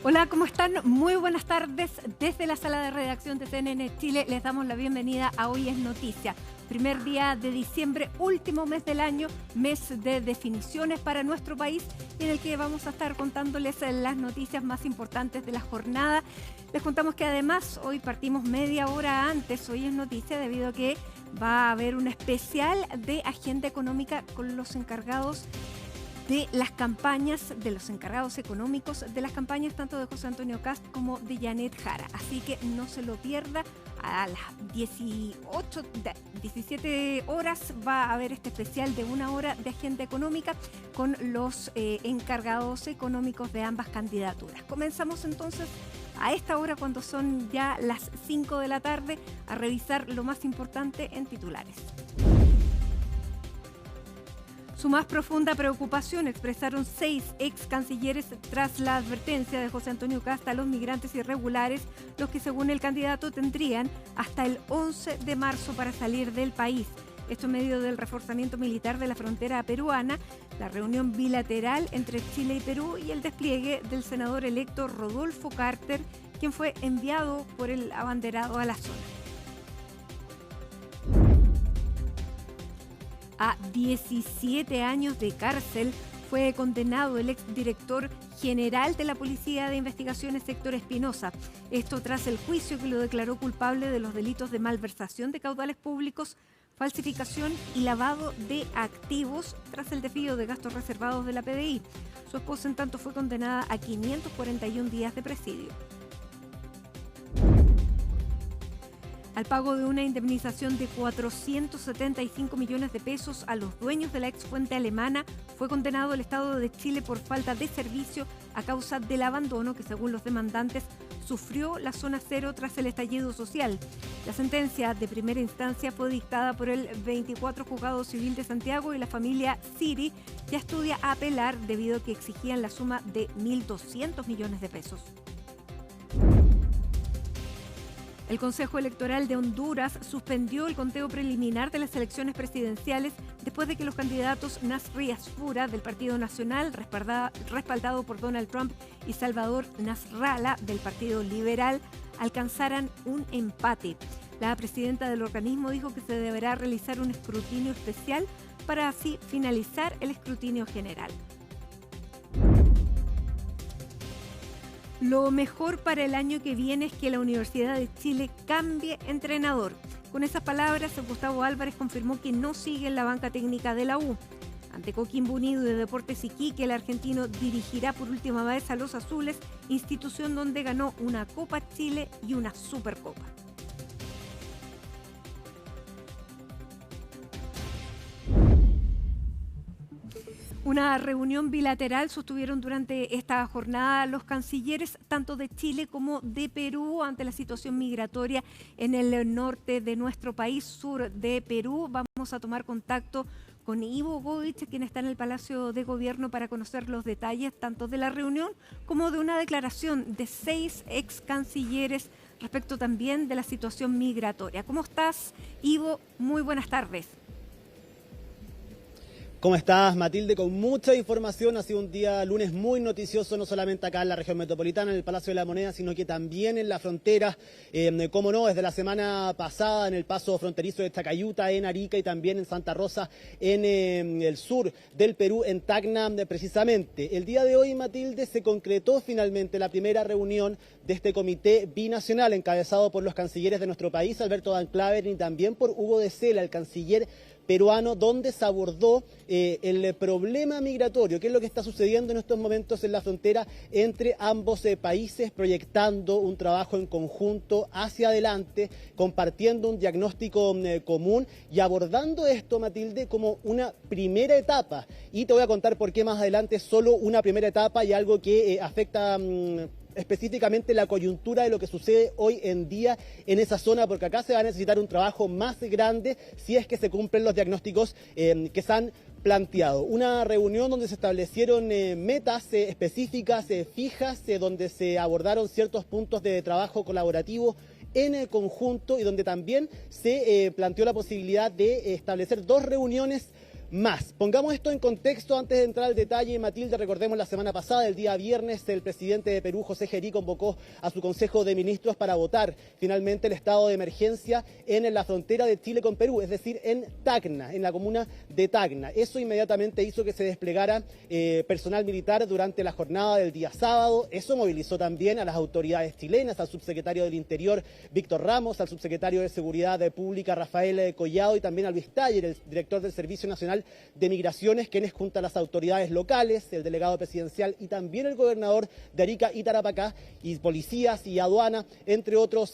Hola, ¿cómo están? Muy buenas tardes. Desde la sala de redacción de CNN Chile les damos la bienvenida a Hoy es Noticia. Primer día de diciembre, último mes del año, mes de definiciones para nuestro país, en el que vamos a estar contándoles las noticias más importantes de la jornada. Les contamos que además hoy partimos media hora antes, Hoy es Noticia, debido a que va a haber un especial de agenda económica con los encargados de las campañas, de los encargados económicos de las campañas tanto de José Antonio Kast como de Janet Jara. Así que no se lo pierda. A las 17 horas va a haber este especial de 1 hora de agenda económica con los encargados económicos de ambas candidaturas. Comenzamos entonces a esta hora, cuando son ya las 5 de la tarde, a revisar lo más importante en titulares. Su más profunda preocupación expresaron 6 ex cancilleres tras la advertencia de José Antonio Kast a los migrantes irregulares, los que según el candidato tendrían hasta el 11 de marzo para salir del país. Esto en medio del reforzamiento militar de la frontera peruana, la reunión bilateral entre Chile y Perú y el despliegue del senador electo Rodolfo Carter, quien fue enviado por el abanderado a la zona. A 17 años de cárcel fue condenado el exdirector general de la Policía de Investigaciones Héctor Espinosa. Esto tras el juicio que lo declaró culpable de los delitos de malversación de caudales públicos, falsificación y lavado de activos tras el desvío de gastos reservados de la PDI. Su esposa, en tanto, fue condenada a 541 días de presidio. Al pago de una indemnización de 475 millones de pesos a los dueños de la exfuente alemana, fue condenado el Estado de Chile por falta de servicio a causa del abandono que, según los demandantes, sufrió la zona cero tras el estallido social. La sentencia de primera instancia fue dictada por el 24 Juzgado Civil de Santiago y la familia Siri ya estudia apelar debido a que exigían la suma de 1.200 millones de pesos. El Consejo Electoral de Honduras suspendió el conteo preliminar de las elecciones presidenciales después de que los candidatos Nasri Asfura del Partido Nacional, respaldado por Donald Trump, y Salvador Nasralla del Partido Liberal alcanzaran un empate. La presidenta del organismo dijo que se deberá realizar un escrutinio especial para así finalizar el escrutinio general. Lo mejor para el año que viene es que la Universidad de Chile cambie entrenador. Con esas palabras, Gustavo Álvarez confirmó que no sigue en la banca técnica de la U. Ante Coquimbo Unido de Deportes Iquique, el argentino dirigirá por última vez a los Azules, institución donde ganó una Copa Chile y una Supercopa. Una reunión bilateral sostuvieron durante esta jornada los cancilleres tanto de Chile como de Perú ante la situación migratoria en el norte de nuestro país, sur de Perú. Vamos a tomar contacto con Ivo Goich, quien está en el Palacio de Gobierno, para conocer los detalles tanto de la reunión como de una declaración de 6 ex cancilleres respecto también de la situación migratoria. ¿Cómo estás, Ivo? Muy buenas tardes. ¿Cómo estás, Matilde? Con mucha información. Ha sido un día lunes muy noticioso, no solamente acá en la región metropolitana, en el Palacio de la Moneda, sino que también en la frontera. Cómo no, desde la semana pasada en el paso fronterizo de Chacayuta, en Arica, y también en Santa Rosa, en el sur del Perú, en Tacna, precisamente. El día de hoy, Matilde, se concretó finalmente la primera reunión de este comité binacional, encabezado por los cancilleres de nuestro país, Alberto Van Claveren, y también por Hugo de Sela, el canciller peruano, donde se abordó el problema migratorio, qué es lo que está sucediendo en estos momentos en la frontera entre ambos países, proyectando un trabajo en conjunto hacia adelante, compartiendo un diagnóstico común y abordando esto, Matilde, como una primera etapa. Y te voy a contar por qué más adelante es solo una primera etapa y algo que afecta específicamente la coyuntura de lo que sucede hoy en día en esa zona, porque acá se va a necesitar un trabajo más grande si es que se cumplen los diagnósticos que se han planteado. Una reunión donde se establecieron metas específicas, fijas, donde se abordaron ciertos puntos de trabajo colaborativo en el conjunto y donde también se planteó la posibilidad de establecer 2 reuniones más. Pongamos esto en contexto antes de entrar al detalle. Matilde, recordemos la semana pasada, el día viernes, el presidente de Perú, José Gerí, convocó a su Consejo de Ministros para votar finalmente el estado de emergencia en la frontera de Chile con Perú, es decir, en Tacna, en la comuna de Tacna. Eso inmediatamente hizo que se desplegara personal militar durante la jornada del día sábado. Eso movilizó también a las autoridades chilenas, al subsecretario del Interior, Víctor Ramos, al subsecretario de Seguridad Pública, Rafael Collado, y también a Luis Taller, el director del Servicio Nacional de Migraciones, quienes junto a las autoridades locales, el delegado presidencial y también el gobernador de Arica y Tarapacá, y policías y aduana, entre otros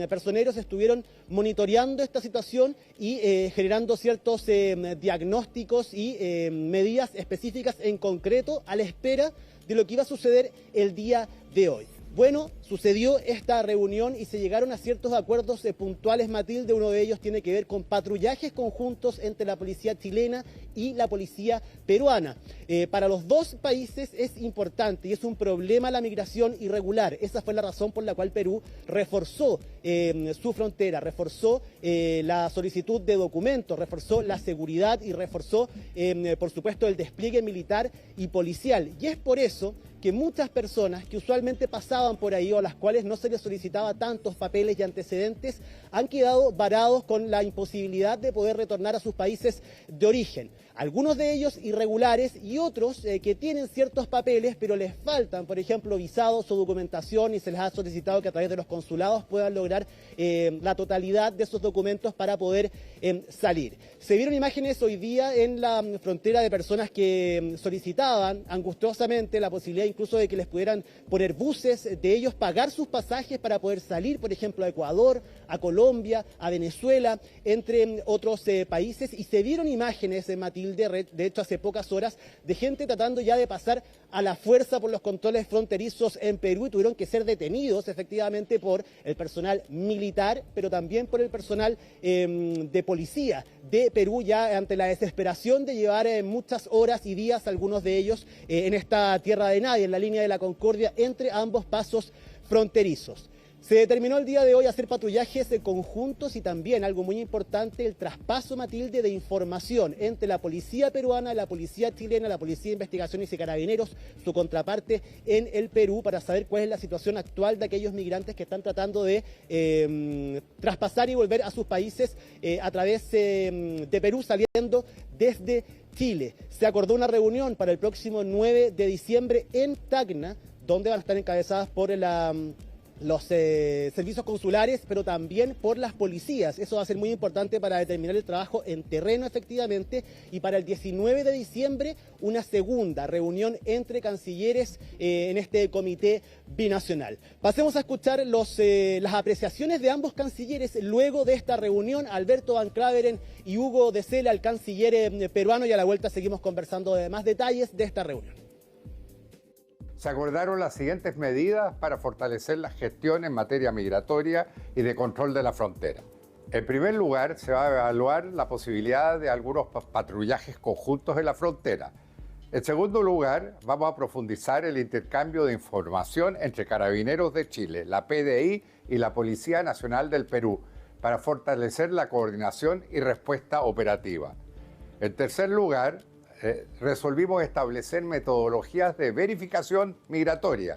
personeros, estuvieron monitoreando esta situación y generando ciertos diagnósticos y medidas específicas en concreto a la espera de lo que iba a suceder el día de hoy. Bueno, sucedió esta reunión y se llegaron a ciertos acuerdos puntuales, Matilde. Uno de ellos tiene que ver con patrullajes conjuntos entre la policía chilena y la policía peruana. Para los dos países es importante y es un problema la migración irregular. Esa fue la razón por la cual Perú reforzó su frontera, reforzó la solicitud de documentos, reforzó la seguridad y reforzó, por supuesto, el despliegue militar y policial. Y es por eso que muchas personas que usualmente pasaban por ahí o a las cuales no se les solicitaba tantos papeles y antecedentes han quedado varados con la imposibilidad de poder retornar a sus países de origen. Algunos de ellos irregulares y otros que tienen ciertos papeles pero les faltan, por ejemplo, visados o documentación y se les ha solicitado que a través de los consulados puedan lograr la totalidad de esos documentos para poder salir. Se vieron imágenes hoy día en la frontera de personas que solicitaban angustiosamente la posibilidad incluso de que les pudieran poner buses, de ellos pagar sus pasajes para poder salir, por ejemplo, a Ecuador, a Colombia, a Venezuela, entre otros países, y se vieron imágenes, Matilde, de hecho hace pocas horas, de gente tratando ya de pasar a la fuerza por los controles fronterizos en Perú y tuvieron que ser detenidos efectivamente por el personal militar, pero también por el personal de policía de Perú, ya ante la desesperación de llevar muchas horas y días, algunos de ellos, en esta tierra de nadie, en la línea de la Concordia entre ambos pasos fronterizos. Se determinó el día de hoy hacer patrullajes conjuntos y también, algo muy importante, el traspaso, Matilde, de información entre la policía peruana, la policía chilena, la policía de investigaciones y carabineros, su contraparte en el Perú, para saber cuál es la situación actual de aquellos migrantes que están tratando de traspasar y volver a sus países a través de Perú, saliendo desde Chile. Se acordó una reunión para el próximo 9 de diciembre en Tacna, donde van a estar encabezadas por los servicios consulares, pero también por las policías. Eso va a ser muy importante para determinar el trabajo en terreno efectivamente, y para el 19 de diciembre una segunda reunión entre cancilleres en este comité binacional. Pasemos a escuchar las apreciaciones de ambos cancilleres luego de esta reunión. Alberto Van Claveren y Hugo de Sela, el canciller peruano, y a la vuelta seguimos conversando de más detalles de esta reunión. Se acordaron las siguientes medidas para fortalecer la gestión en materia migratoria y de control de la frontera. En primer lugar, se va a evaluar la posibilidad de algunos patrullajes conjuntos en la frontera. En segundo lugar, vamos a profundizar el intercambio de información entre Carabineros de Chile, la PDI y la Policía Nacional del Perú para fortalecer la coordinación y respuesta operativa. En tercer lugar, resolvimos establecer metodologías de verificación migratoria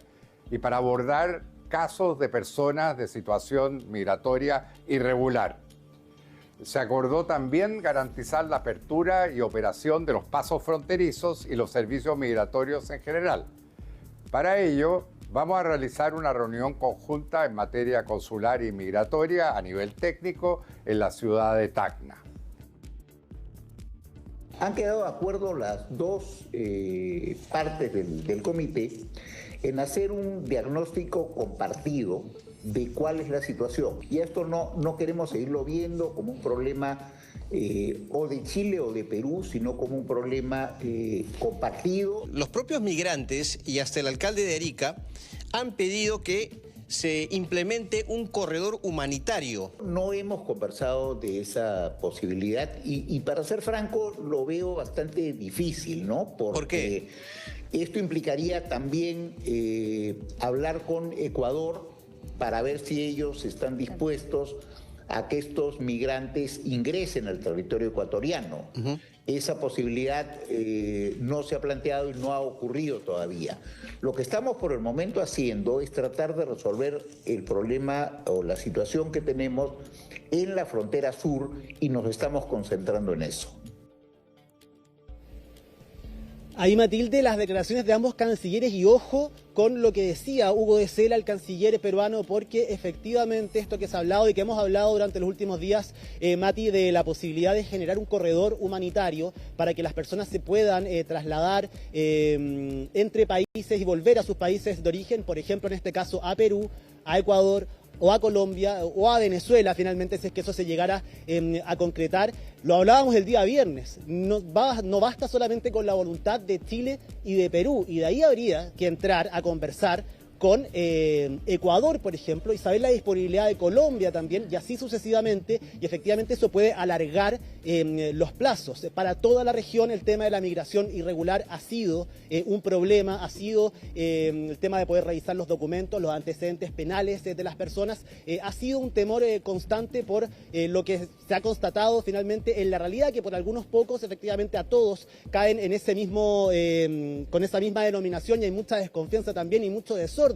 y para abordar casos de personas de situación migratoria irregular. Se acordó también garantizar la apertura y operación de los pasos fronterizos y los servicios migratorios en general. Para ello, vamos a realizar una reunión conjunta en materia consular y migratoria a nivel técnico en la ciudad de Tacna. Han quedado de acuerdo las dos partes del comité en hacer un diagnóstico compartido de cuál es la situación. Y esto no queremos seguirlo viendo como un problema o de Chile o de Perú, sino como un problema compartido. Los propios migrantes y hasta el alcalde de Arica han pedido que se implemente un corredor humanitario. No hemos conversado de esa posibilidad y para ser franco lo veo bastante difícil, ¿no? ¿Por qué? Esto implicaría también hablar con Ecuador para ver si ellos están dispuestos a que estos migrantes ingresen al territorio ecuatoriano. Esa posibilidad no se ha planteado y no ha ocurrido todavía. Lo que estamos por el momento haciendo es tratar de resolver el problema o la situación que tenemos en la frontera sur y nos estamos concentrando en eso. Ahí, Matilde, las declaraciones de ambos cancilleres y ojo con lo que decía Hugo de Sela, el canciller peruano, porque efectivamente esto que se ha hablado y que hemos hablado durante los últimos días, Mati, de la posibilidad de generar un corredor humanitario para que las personas se puedan trasladar entre países y volver a sus países de origen, por ejemplo, en este caso a Perú, a Ecuador, o a Colombia o a Venezuela, finalmente, si es que eso se llegara a concretar. Lo hablábamos el día viernes, no basta solamente con la voluntad de Chile y de Perú, y de ahí habría que entrar a conversar con Ecuador, por ejemplo, y saber la disponibilidad de Colombia también, y así sucesivamente, y efectivamente eso puede alargar los plazos. Para toda la región el tema de la migración irregular ha sido un problema, ha sido el tema de poder revisar los documentos, los antecedentes penales de las personas, ha sido un temor constante por lo que se ha constatado finalmente en la realidad, que por algunos pocos, efectivamente a todos, caen en ese mismo, con esa misma denominación, y hay mucha desconfianza también y mucho desorden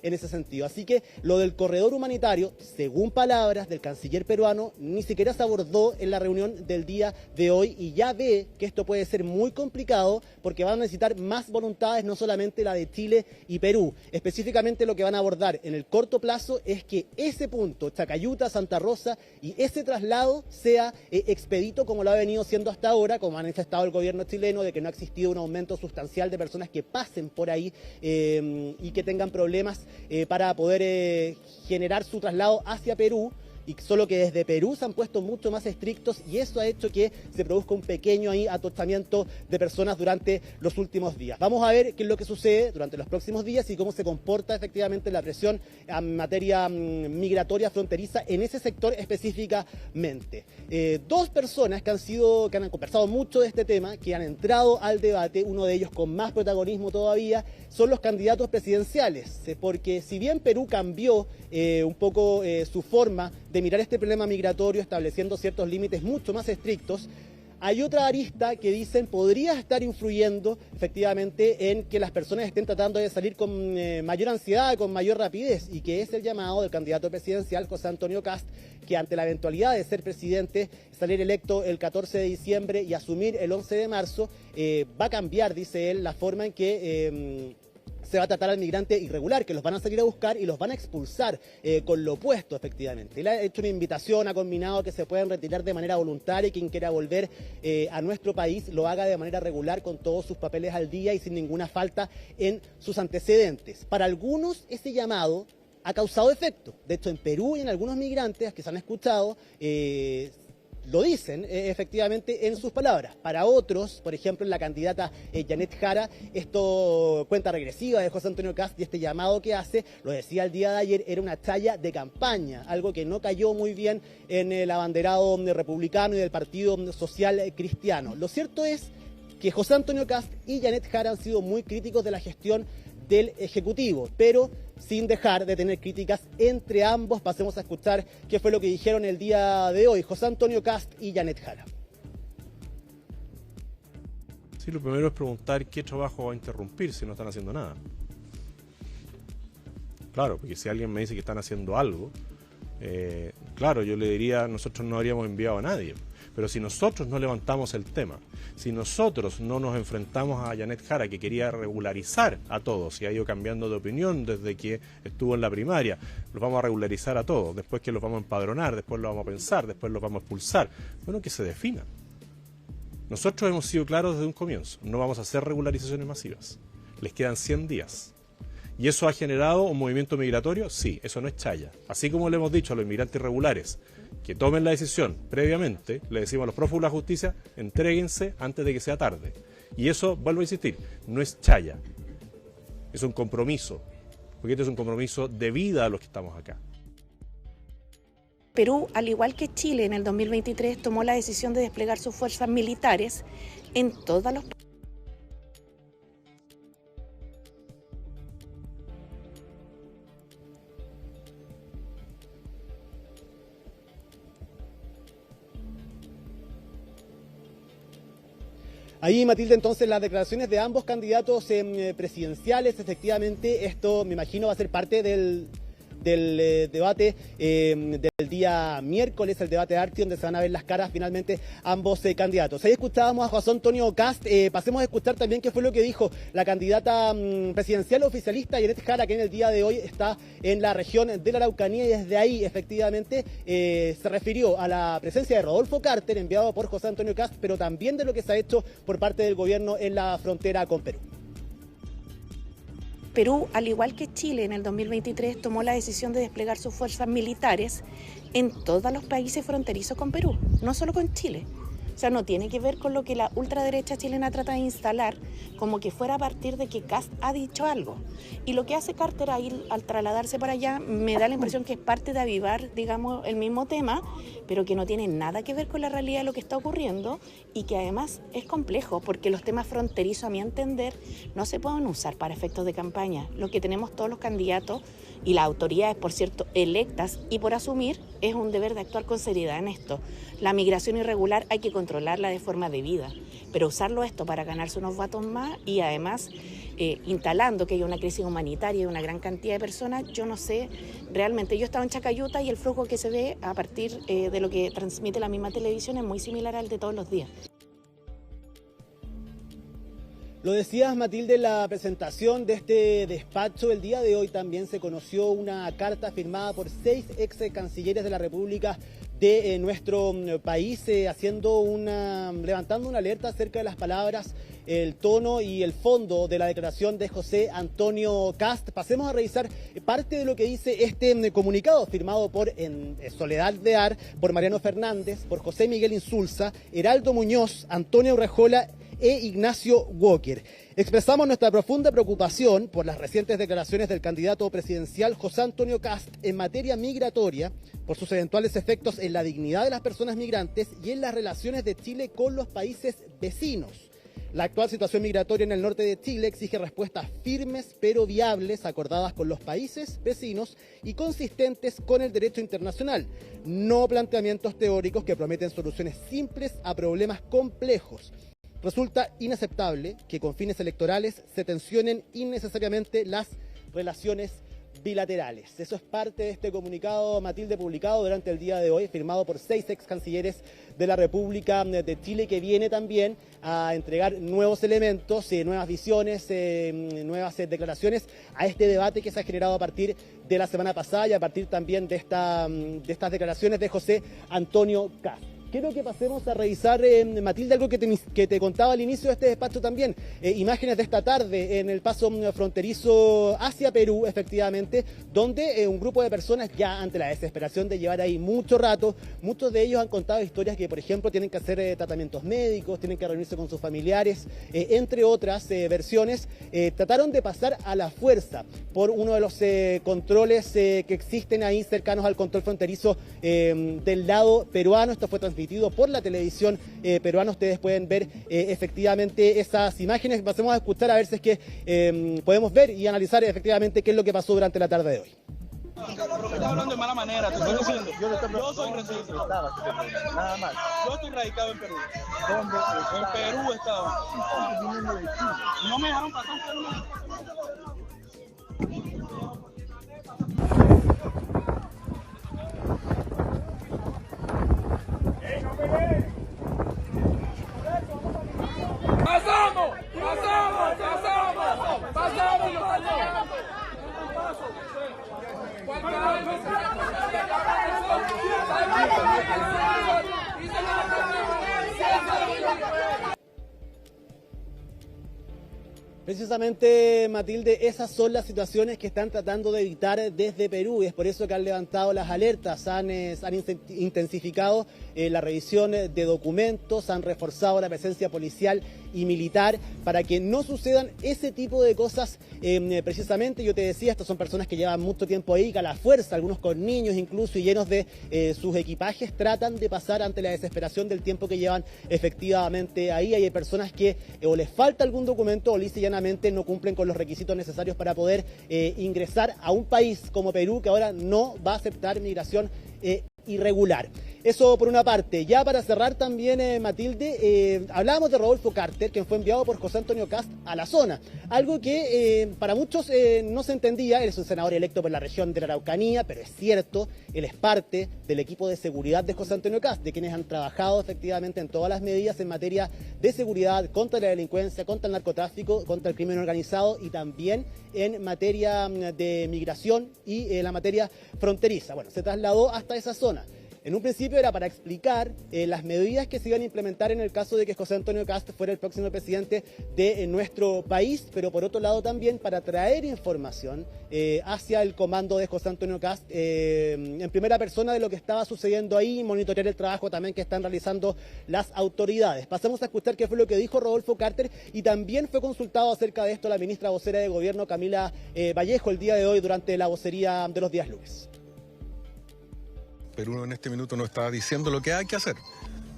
en ese sentido. Así que lo del corredor humanitario, según palabras del canciller peruano, ni siquiera se abordó en la reunión del día de hoy, y ya ve que esto puede ser muy complicado porque van a necesitar más voluntades, no solamente la de Chile y Perú. Específicamente lo que van a abordar en el corto plazo es que ese punto, Chacayuta, Santa Rosa, y ese traslado sea expedito como lo ha venido siendo hasta ahora, como ha manifestado el gobierno chileno, de que no ha existido un aumento sustancial de personas que pasen por ahí y que tengan problemas para poder generar su traslado hacia Perú, y solo que desde Perú se han puesto mucho más estrictos, y eso ha hecho que se produzca un pequeño atostamiento de personas durante los últimos días. Vamos a ver qué es lo que sucede durante los próximos días y cómo se comporta efectivamente la presión en materia migratoria fronteriza en ese sector específicamente. Dos personas que han conversado mucho de este tema, que han entrado al debate, uno de ellos con más protagonismo todavía, son los candidatos presidenciales, porque si bien Perú cambió un poco su forma de mirar este problema migratorio, estableciendo ciertos límites mucho más estrictos, hay otra arista que dicen podría estar influyendo efectivamente en que las personas estén tratando de salir con mayor ansiedad, con mayor rapidez, y que es el llamado del candidato presidencial José Antonio Kast, que ante la eventualidad de ser presidente, salir electo el 14 de diciembre y asumir el 11 de marzo, va a cambiar, dice él, la forma en que se va a tratar al migrante irregular, que los van a salir a buscar y los van a expulsar con lo opuesto, efectivamente. Él ha hecho una invitación, ha combinado que se puedan retirar de manera voluntaria, y quien quiera volver a nuestro país lo haga de manera regular, con todos sus papeles al día y sin ninguna falta en sus antecedentes. Para algunos ese llamado ha causado efecto. De hecho, en Perú y en algunos migrantes que se han escuchado, lo dicen efectivamente en sus palabras. Para otros, por ejemplo en la candidata Janet Jara, esto cuenta regresiva de José Antonio Kast, y este llamado que hace, lo decía el día de ayer, era una chaya de campaña, algo que no cayó muy bien en el abanderado republicano y del Partido Social Cristiano. Lo cierto es que José Antonio Kast y Janet Jara han sido muy críticos de la gestión del Ejecutivo, pero sin dejar de tener críticas entre ambos. Pasemos a escuchar qué fue lo que dijeron el día de hoy José Antonio Kast y Janet Jara. Sí, lo primero es preguntar qué trabajo va a interrumpir si no están haciendo nada. Claro, porque si alguien me dice que están haciendo algo, claro, yo le diría, nosotros no habríamos enviado a nadie. Pero si nosotros no levantamos el tema, si nosotros no nos enfrentamos a Janet Jara, que quería regularizar a todos y ha ido cambiando de opinión desde que estuvo en la primaria, los vamos a regularizar a todos, después que los vamos a empadronar, después los vamos a pensar, después los vamos a expulsar, bueno, que se definan. Nosotros hemos sido claros desde un comienzo, no vamos a hacer regularizaciones masivas, les quedan 100 días. ¿Y eso ha generado un movimiento migratorio? Sí, eso no es chaya. Así como le hemos dicho a los inmigrantes irregulares que tomen la decisión previamente, le decimos a los prófugos de la justicia, entréguense antes de que sea tarde. Y eso, vuelvo a insistir, no es chaya, es un compromiso, porque este es un compromiso de vida a los que estamos acá. Perú, al igual que Chile, en el 2023 tomó la decisión de desplegar sus fuerzas militares en todos los Ahí, Matilde, entonces las declaraciones de ambos candidatos presidenciales, efectivamente, esto me imagino va a ser parte del debate del día miércoles, el debate Arti, donde se van a ver las caras finalmente ambos candidatos. Ahí escuchábamos a José Antonio Kast. Pasemos a escuchar también qué fue lo que dijo la candidata presidencial oficialista Janet Jara, que en el día de hoy está en la región de la Araucanía, y desde ahí efectivamente se refirió a la presencia de Rodolfo Carter, enviado por José Antonio Kast, pero también de lo que se ha hecho por parte del gobierno en la frontera con Perú. Perú, al igual que Chile en el 2023, tomó la decisión de desplegar sus fuerzas militares en todos los países fronterizos con Perú, no solo con Chile. O sea, no tiene que ver con lo que la ultraderecha chilena trata de instalar, como que fuera a partir de que Kast ha dicho algo. Y lo que hace Carter ahí, al trasladarse para allá, me da la impresión que es parte de avivar, digamos, el mismo tema, pero que no tiene nada que ver con la realidad de lo que está ocurriendo, y que además es complejo, porque los temas fronterizos, a mi entender, no se pueden usar para efectos de campaña. Lo que tenemos todos los candidatos y las autoridades, por cierto, electas y por asumir, es un deber de actuar con seriedad en esto. La migración irregular hay que controlarla de forma debida, pero usarlo esto para ganarse unos votos más y además instalando que hay una crisis humanitaria y una gran cantidad de personas, yo no sé, realmente yo estaba en Chacayuta y el flujo que se ve a partir de lo que transmite la misma televisión es muy similar al de todos los días. Lo decías, Matilde, en la presentación de este despacho. El día de hoy también se conoció una carta firmada por 6 ex cancilleres de la República de nuestro país, levantando una alerta acerca de las palabras, el tono y el fondo de la declaración de José Antonio Kast. Pasemos a revisar parte de lo que dice este comunicado, firmado por Soledad Dear, por Mariano Fernández, por José Miguel Insulza, Heraldo Muñoz, Antonio Urrejola e Ignacio Walker. Expresamos nuestra profunda preocupación por las recientes declaraciones del candidato presidencial José Antonio Kast en materia migratoria, por sus eventuales efectos en la dignidad de las personas migrantes y en las relaciones de Chile con los países vecinos. La actual situación migratoria en el norte de Chile exige respuestas firmes pero viables, acordadas con los países vecinos y consistentes con el derecho internacional, no planteamientos teóricos que prometen soluciones simples a problemas complejos. Resulta inaceptable que con fines electorales se tensionen innecesariamente las relaciones bilaterales. Eso es parte de este comunicado, Matilde, publicado durante el día de hoy, firmado por 6 ex cancilleres de la República de Chile, que viene también a entregar nuevos elementos, nuevas visiones, nuevas declaraciones a este debate que se ha generado a partir de la semana pasada y a partir también de estas declaraciones de José Antonio Kast. Quiero que pasemos a revisar, Matilde, algo que te contaba al inicio de este despacho también. Imágenes de esta tarde en el paso fronterizo hacia Perú, efectivamente, donde un grupo de personas, ya ante la desesperación de llevar ahí mucho rato, muchos de ellos han contado historias que, por ejemplo, tienen que hacer tratamientos médicos, tienen que reunirse con sus familiares, entre otras versiones, trataron de pasar a la fuerza por uno de los controles que existen ahí cercanos al control fronterizo del lado peruano. Esto fue transmitido por la televisión peruana. Ustedes pueden ver efectivamente esas imágenes. Pasemos a escuchar a ver si es que podemos ver y analizar efectivamente qué es lo que pasó durante la tarde de hoy. Estás hablando de mala manera, te estoy diciendo. Yo soy residente. Nada más. Yo estoy radicado en Perú. ¿Dónde? En Perú estaba. No me dejaron pasar por una. ¡Pasamos! ¡Pasamos! ¡Pasamos! ¡Pasamos! Precisamente, Matilde, esas son las situaciones que están tratando de evitar desde Perú, y es por eso que han levantado las alertas, han intensificado la revisión de documentos, han reforzado la presencia policial y militar para que no sucedan ese tipo de cosas. Precisamente, yo te decía, estas son personas que llevan mucho tiempo ahí, que a la fuerza, algunos con niños incluso y llenos de sus equipajes, tratan de pasar ante la desesperación del tiempo que llevan efectivamente ahí. Hay personas que o les falta algún documento o lisa y llanamente no cumplen con los requisitos necesarios para poder ingresar a un país como Perú, que ahora no va a aceptar migración irregular. Eso por una parte. Ya para cerrar también, Matilde, hablábamos de Rodolfo Carter, quien fue enviado por José Antonio Kast a la zona. Algo que para muchos no se entendía. Él es un senador electo por la región de la Araucanía, pero es cierto, él es parte del equipo de seguridad de José Antonio Kast, de quienes han trabajado efectivamente en todas las medidas en materia de seguridad contra la delincuencia, contra el narcotráfico, contra el crimen organizado y también en materia de migración y la materia fronteriza. Bueno, se trasladó hasta esa zona. En un principio era para explicar las medidas que se iban a implementar en el caso de que José Antonio Kast fuera el próximo presidente de nuestro país, pero por otro lado también para traer información hacia el comando de José Antonio Kast en primera persona de lo que estaba sucediendo ahí y monitorear el trabajo también que están realizando las autoridades. Pasamos a escuchar qué fue lo que dijo Rodolfo Carter y también fue consultado acerca de esto la ministra vocera de Gobierno, Camila Vallejo, el día de hoy durante la vocería de los días lunes. Perú en este minuto nos está diciendo lo que hay que hacer.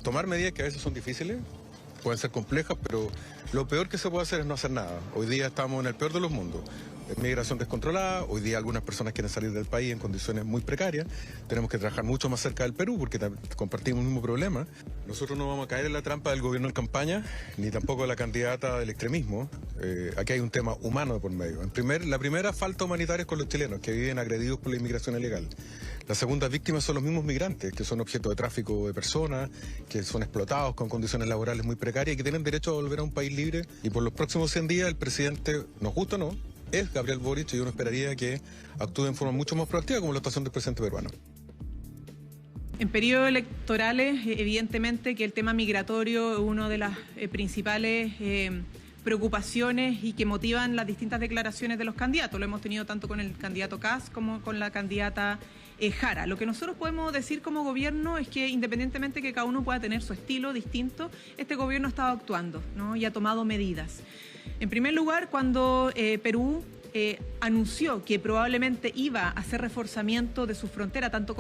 Tomar medidas que a veces son difíciles, pueden ser complejas, pero lo peor que se puede hacer es no hacer nada. Hoy día estamos en el peor de los mundos. Migración descontrolada, hoy día algunas personas quieren salir del país en condiciones muy precarias. Tenemos que trabajar mucho más cerca del Perú porque compartimos el mismo problema. Nosotros no vamos a caer en la trampa del gobierno en campaña, ni tampoco de la candidata del extremismo. Aquí hay un tema humano de por medio. La primera falta humanitaria es con los chilenos, que viven agredidos por la inmigración ilegal. Las segundas víctimas son los mismos migrantes, que son objeto de tráfico de personas, que son explotados con condiciones laborales muy precarias y que tienen derecho a volver a un país libre. Y por los próximos 100 días el presidente, nos gusta o no, es Gabriel Boric, y uno esperaría que actúe en forma mucho más proactiva como la actuación del presidente peruano. En periodos electorales, evidentemente que el tema migratorio es una de las principales preocupaciones y que motivan las distintas declaraciones de los candidatos. Lo hemos tenido tanto con el candidato Kast como con la candidata Jara. Lo que nosotros podemos decir como gobierno es que independientemente que cada uno pueda tener su estilo distinto, este gobierno ha estado actuando, ¿no? Y ha tomado medidas. En primer lugar, cuando Perú anunció que probablemente iba a hacer reforzamiento de su frontera, tanto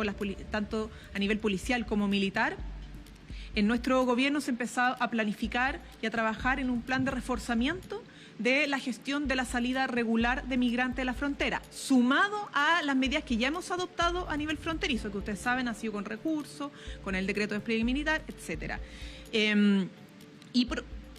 a nivel policial como militar, en nuestro gobierno se empezó a planificar y a trabajar en un plan de reforzamiento de la gestión de la salida regular de migrantes de la frontera, sumado a las medidas que ya hemos adoptado a nivel fronterizo, que ustedes saben ha sido con recursos, con el decreto de despliegue militar, etcétera.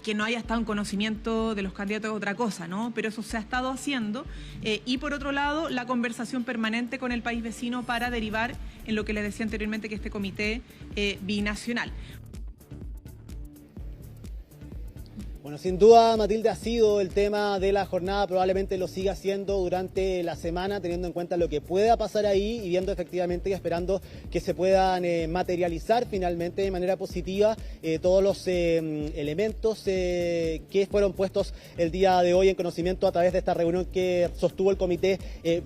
Que no haya estado en conocimiento de los candidatos es otra cosa, ¿no? Pero eso se ha estado haciendo. Y por otro lado, la conversación permanente con el país vecino para derivar en lo que les decía anteriormente, que este comité binacional. Bueno, sin duda, Matilde, ha sido el tema de la jornada, probablemente lo siga siendo durante la semana, teniendo en cuenta lo que pueda pasar ahí y viendo efectivamente y esperando que se puedan materializar finalmente de manera positiva todos los elementos que fueron puestos el día de hoy en conocimiento a través de esta reunión que sostuvo el Comité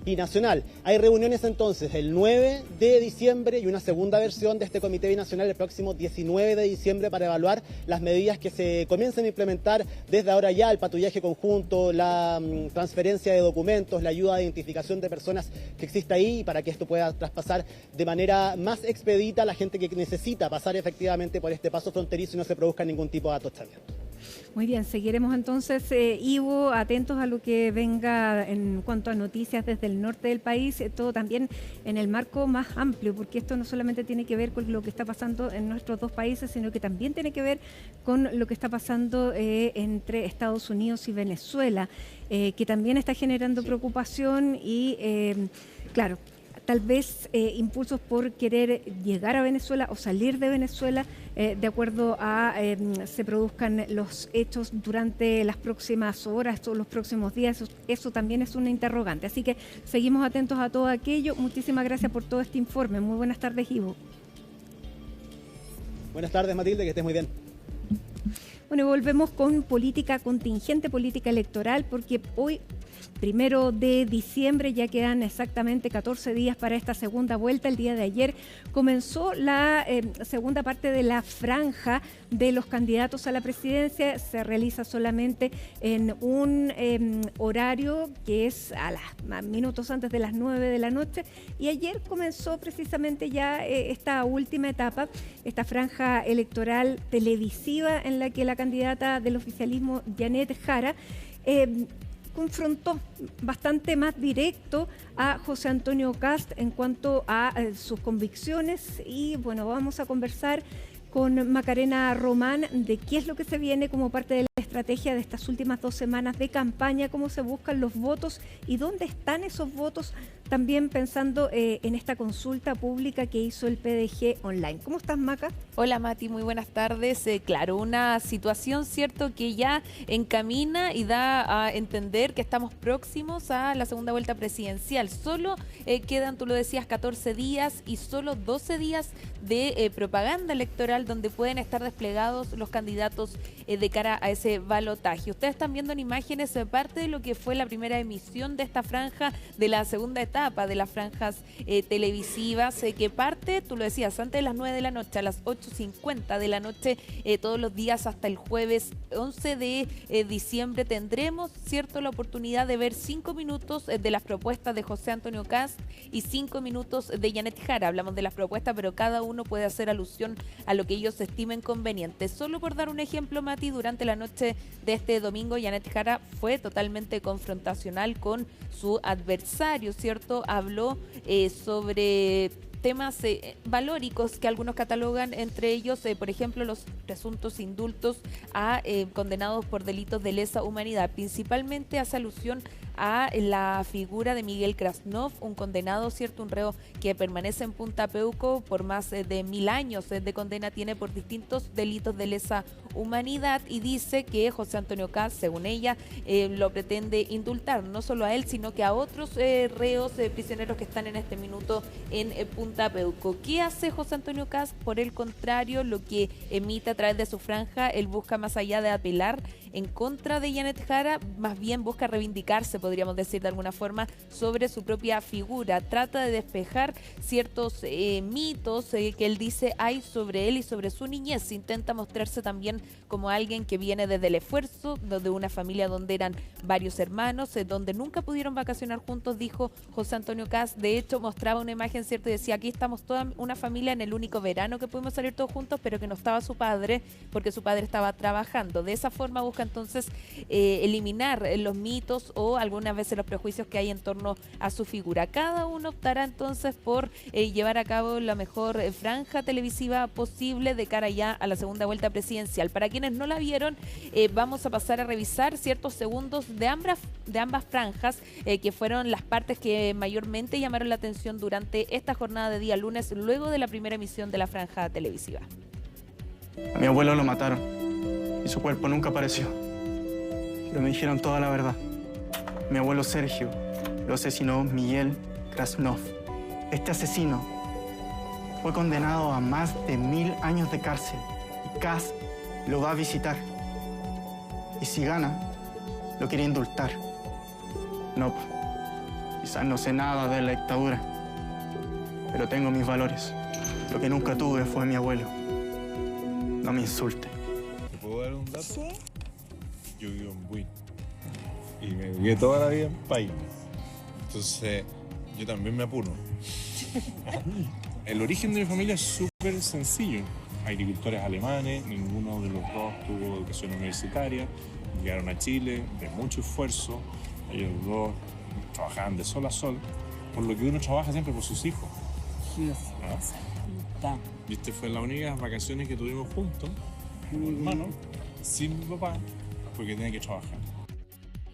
Binacional. Hay reuniones entonces el 9 de diciembre y una segunda versión de este Comité Binacional el próximo 19 de diciembre para evaluar las medidas que se comiencen a implementar desde ahora ya, el patrullaje conjunto, la transferencia de documentos, la ayuda de identificación de personas que existe ahí para que esto pueda traspasar de manera más expedita a la gente que necesita pasar efectivamente por este paso fronterizo y no se produzca ningún tipo de atostamiento. Muy bien, seguiremos entonces, Ivo, atentos a lo que venga en cuanto a noticias desde el norte del país, todo también en el marco más amplio, porque esto no solamente tiene que ver con lo que está pasando en nuestros dos países, sino que también tiene que ver con lo que está pasando entre Estados Unidos y Venezuela, que también está generando preocupación y, claro, tal vez impulsos por querer llegar a Venezuela o salir de Venezuela de acuerdo a se produzcan los hechos durante las próximas horas o los próximos días. Eso también es una interrogante. Así que seguimos atentos a todo aquello. Muchísimas gracias por todo este informe. Muy buenas tardes, Ivo. Buenas tardes, Matilde, que estés muy bien. Bueno, volvemos con política contingente, política electoral, porque hoy, 1 de diciembre, ya quedan exactamente 14 días para esta segunda vuelta. El día de ayer comenzó la segunda parte de la franja de los candidatos a la presidencia. Se realiza solamente en un horario que es a las minutos antes de las 9 de la noche. Y ayer comenzó precisamente ya esta última etapa, esta franja electoral televisiva en la que la candidata del oficialismo, Janet Jara, confrontó bastante más directo a José Antonio Kast en cuanto a sus convicciones y bueno, vamos a conversar con Macarena Román de qué es lo que se viene como parte de la estrategia de estas últimas 2 semanas de campaña, cómo se buscan los votos y dónde están esos votos, también pensando en esta consulta pública que hizo el PDG online. ¿Cómo estás, Maca? Hola, Mati, muy buenas tardes. Claro, una situación, cierto, que ya encamina y da a entender que estamos próximos a la segunda vuelta presidencial. Solo quedan, tú lo decías, 14 días y solo 12 días de propaganda electoral donde pueden estar desplegados los candidatos de cara a ese balotaje. Ustedes están viendo en imágenes parte de lo que fue la primera emisión de esta franja de la segunda etapa de las franjas televisivas que parte, tú lo decías, antes de las 9 de la noche, a las 8:50 de la noche, todos los días hasta el jueves 11 de diciembre tendremos, cierto, la oportunidad de ver 5 minutos de las propuestas de José Antonio Kast y 5 minutos de Janet Jara. Hablamos de las propuestas, pero cada uno puede hacer alusión a lo que ellos estimen conveniente. Solo por dar un ejemplo, Mati, durante la noche de este domingo, Janet Jara fue totalmente confrontacional con su adversario, ¿cierto? Habló sobre temas valóricos que algunos catalogan, entre ellos, por ejemplo, los presuntos indultos a condenados por delitos de lesa humanidad. Principalmente hace alusión a la figura de Miguel Krasnov, un condenado, cierto, un reo que permanece en Punta Peuco por más de 1000 años de condena, tiene por distintos delitos de lesa humanidad, y dice que José Antonio Kast, según ella, lo pretende indultar, no solo a él, sino que a otros reos, prisioneros que están en este minuto en Punta Peuco. ¿Qué hace José Antonio Kast? Por el contrario, lo que emite a través de su franja, él busca, más allá de apelar en contra de Janet Jara, más bien busca reivindicarse, podríamos decir de alguna forma, sobre su propia figura. Trata de despejar ciertos mitos que él dice hay sobre él y sobre su niñez. Intenta mostrarse también como alguien que viene desde el esfuerzo, de una familia donde eran varios hermanos, donde nunca pudieron vacacionar juntos, dijo José Antonio Kast. De hecho, mostraba una imagen, cierto, y decía, aquí estamos toda una familia en el único verano que pudimos salir todos juntos, pero que no estaba su padre, porque su padre estaba trabajando. De esa forma busca entonces eliminar los mitos o algunas veces los prejuicios que hay en torno a su figura. Cada uno optará entonces por llevar a cabo la mejor franja televisiva posible de cara ya a la segunda vuelta presidencial. Para quienes no la vieron, vamos a pasar a revisar ciertos segundos de ambas franjas, que fueron las partes que mayormente llamaron la atención durante esta jornada de día lunes, luego de la primera emisión de la franja televisiva. A mi abuelo lo mataron y su cuerpo nunca apareció, pero me dijeron toda la verdad. Mi abuelo Sergio lo asesinó Miguel Krasnov. Este asesino fue condenado a más de 1000 años de cárcel y Kast lo va a visitar. Y si gana, lo quiere indultar. No, quizás no sé nada de la dictadura, pero tengo mis valores. Lo que nunca tuve fue mi abuelo. No me insulte. ¿Te puedo dar un dato? Sí. Yo vivo en Buin y me viví toda la vida en Paine. Entonces, yo también me apuro. El origen de mi familia es súper sencillo. Agricultores alemanes, ninguno de los dos tuvo educación universitaria. Llegaron a Chile de mucho esfuerzo. Ellos dos trabajaban de sol a sol, por lo que uno trabaja siempre por sus hijos. ¿Ah? Viste, fue las únicas vacaciones que tuvimos juntos, como hermanos, sin mi papá, porque tenía que trabajar.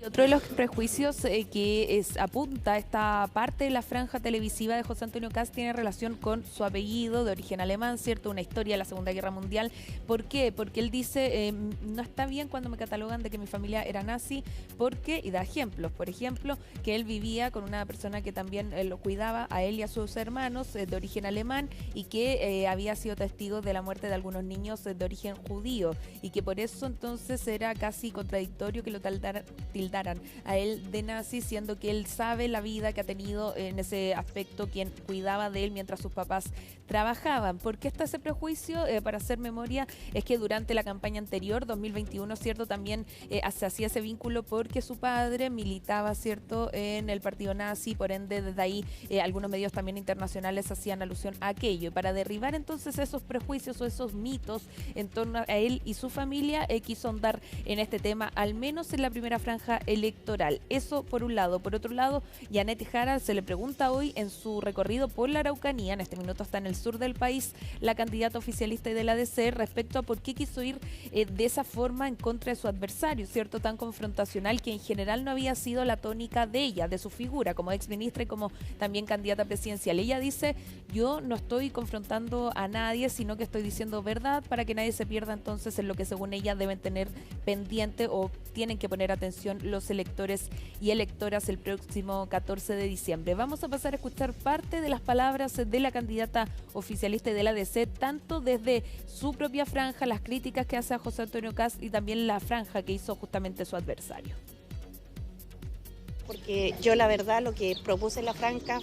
Otro de los prejuicios que apunta esta parte de la franja televisiva de José Antonio Kast tiene relación con su apellido de origen alemán, ¿cierto? Una historia de la Segunda Guerra Mundial. ¿Por qué? Porque él dice, no está bien cuando me catalogan de que mi familia era nazi, porque, y da ejemplos, por ejemplo, que él vivía con una persona que también lo cuidaba a él y a sus hermanos de origen alemán y que había sido testigo de la muerte de algunos niños de origen judío y que por eso entonces era casi contradictorio que lo tildaran a él de nazi, siendo que él sabe la vida que ha tenido en ese aspecto quien cuidaba de él mientras sus papás trabajaban. ¿Por qué está ese prejuicio? Para hacer memoria, es que durante la campaña anterior, 2021, ¿cierto? También se hacía ese vínculo porque su padre militaba, ¿cierto?, en el partido nazi, por ende desde ahí algunos medios también internacionales hacían alusión a aquello. Y para derribar entonces esos prejuicios o esos mitos en torno a él y su familia, quiso ahondar en este tema, al menos en la primera franja franja electoral. Eso por un lado. Por otro lado, Janet Jara se le pregunta hoy en su recorrido por la Araucanía, en este minuto está en el sur del país, la candidata oficialista y de la DC, respecto a por qué quiso ir de esa forma en contra de su adversario, ¿cierto? Tan confrontacional, que en general no había sido la tónica de ella, de su figura como exministra y como también candidata presidencial. Ella dice, yo no estoy confrontando a nadie, sino que estoy diciendo verdad para que nadie se pierda entonces en lo que según ella deben tener pendiente o tienen que poner atención los electores y electoras el próximo 14 de diciembre. Vamos a pasar a escuchar parte de las palabras de la candidata oficialista y de la DC, tanto desde su propia franja, las críticas que hace a José Antonio Kast y también la franja que hizo justamente su adversario. Porque yo la verdad lo que propuse en la franja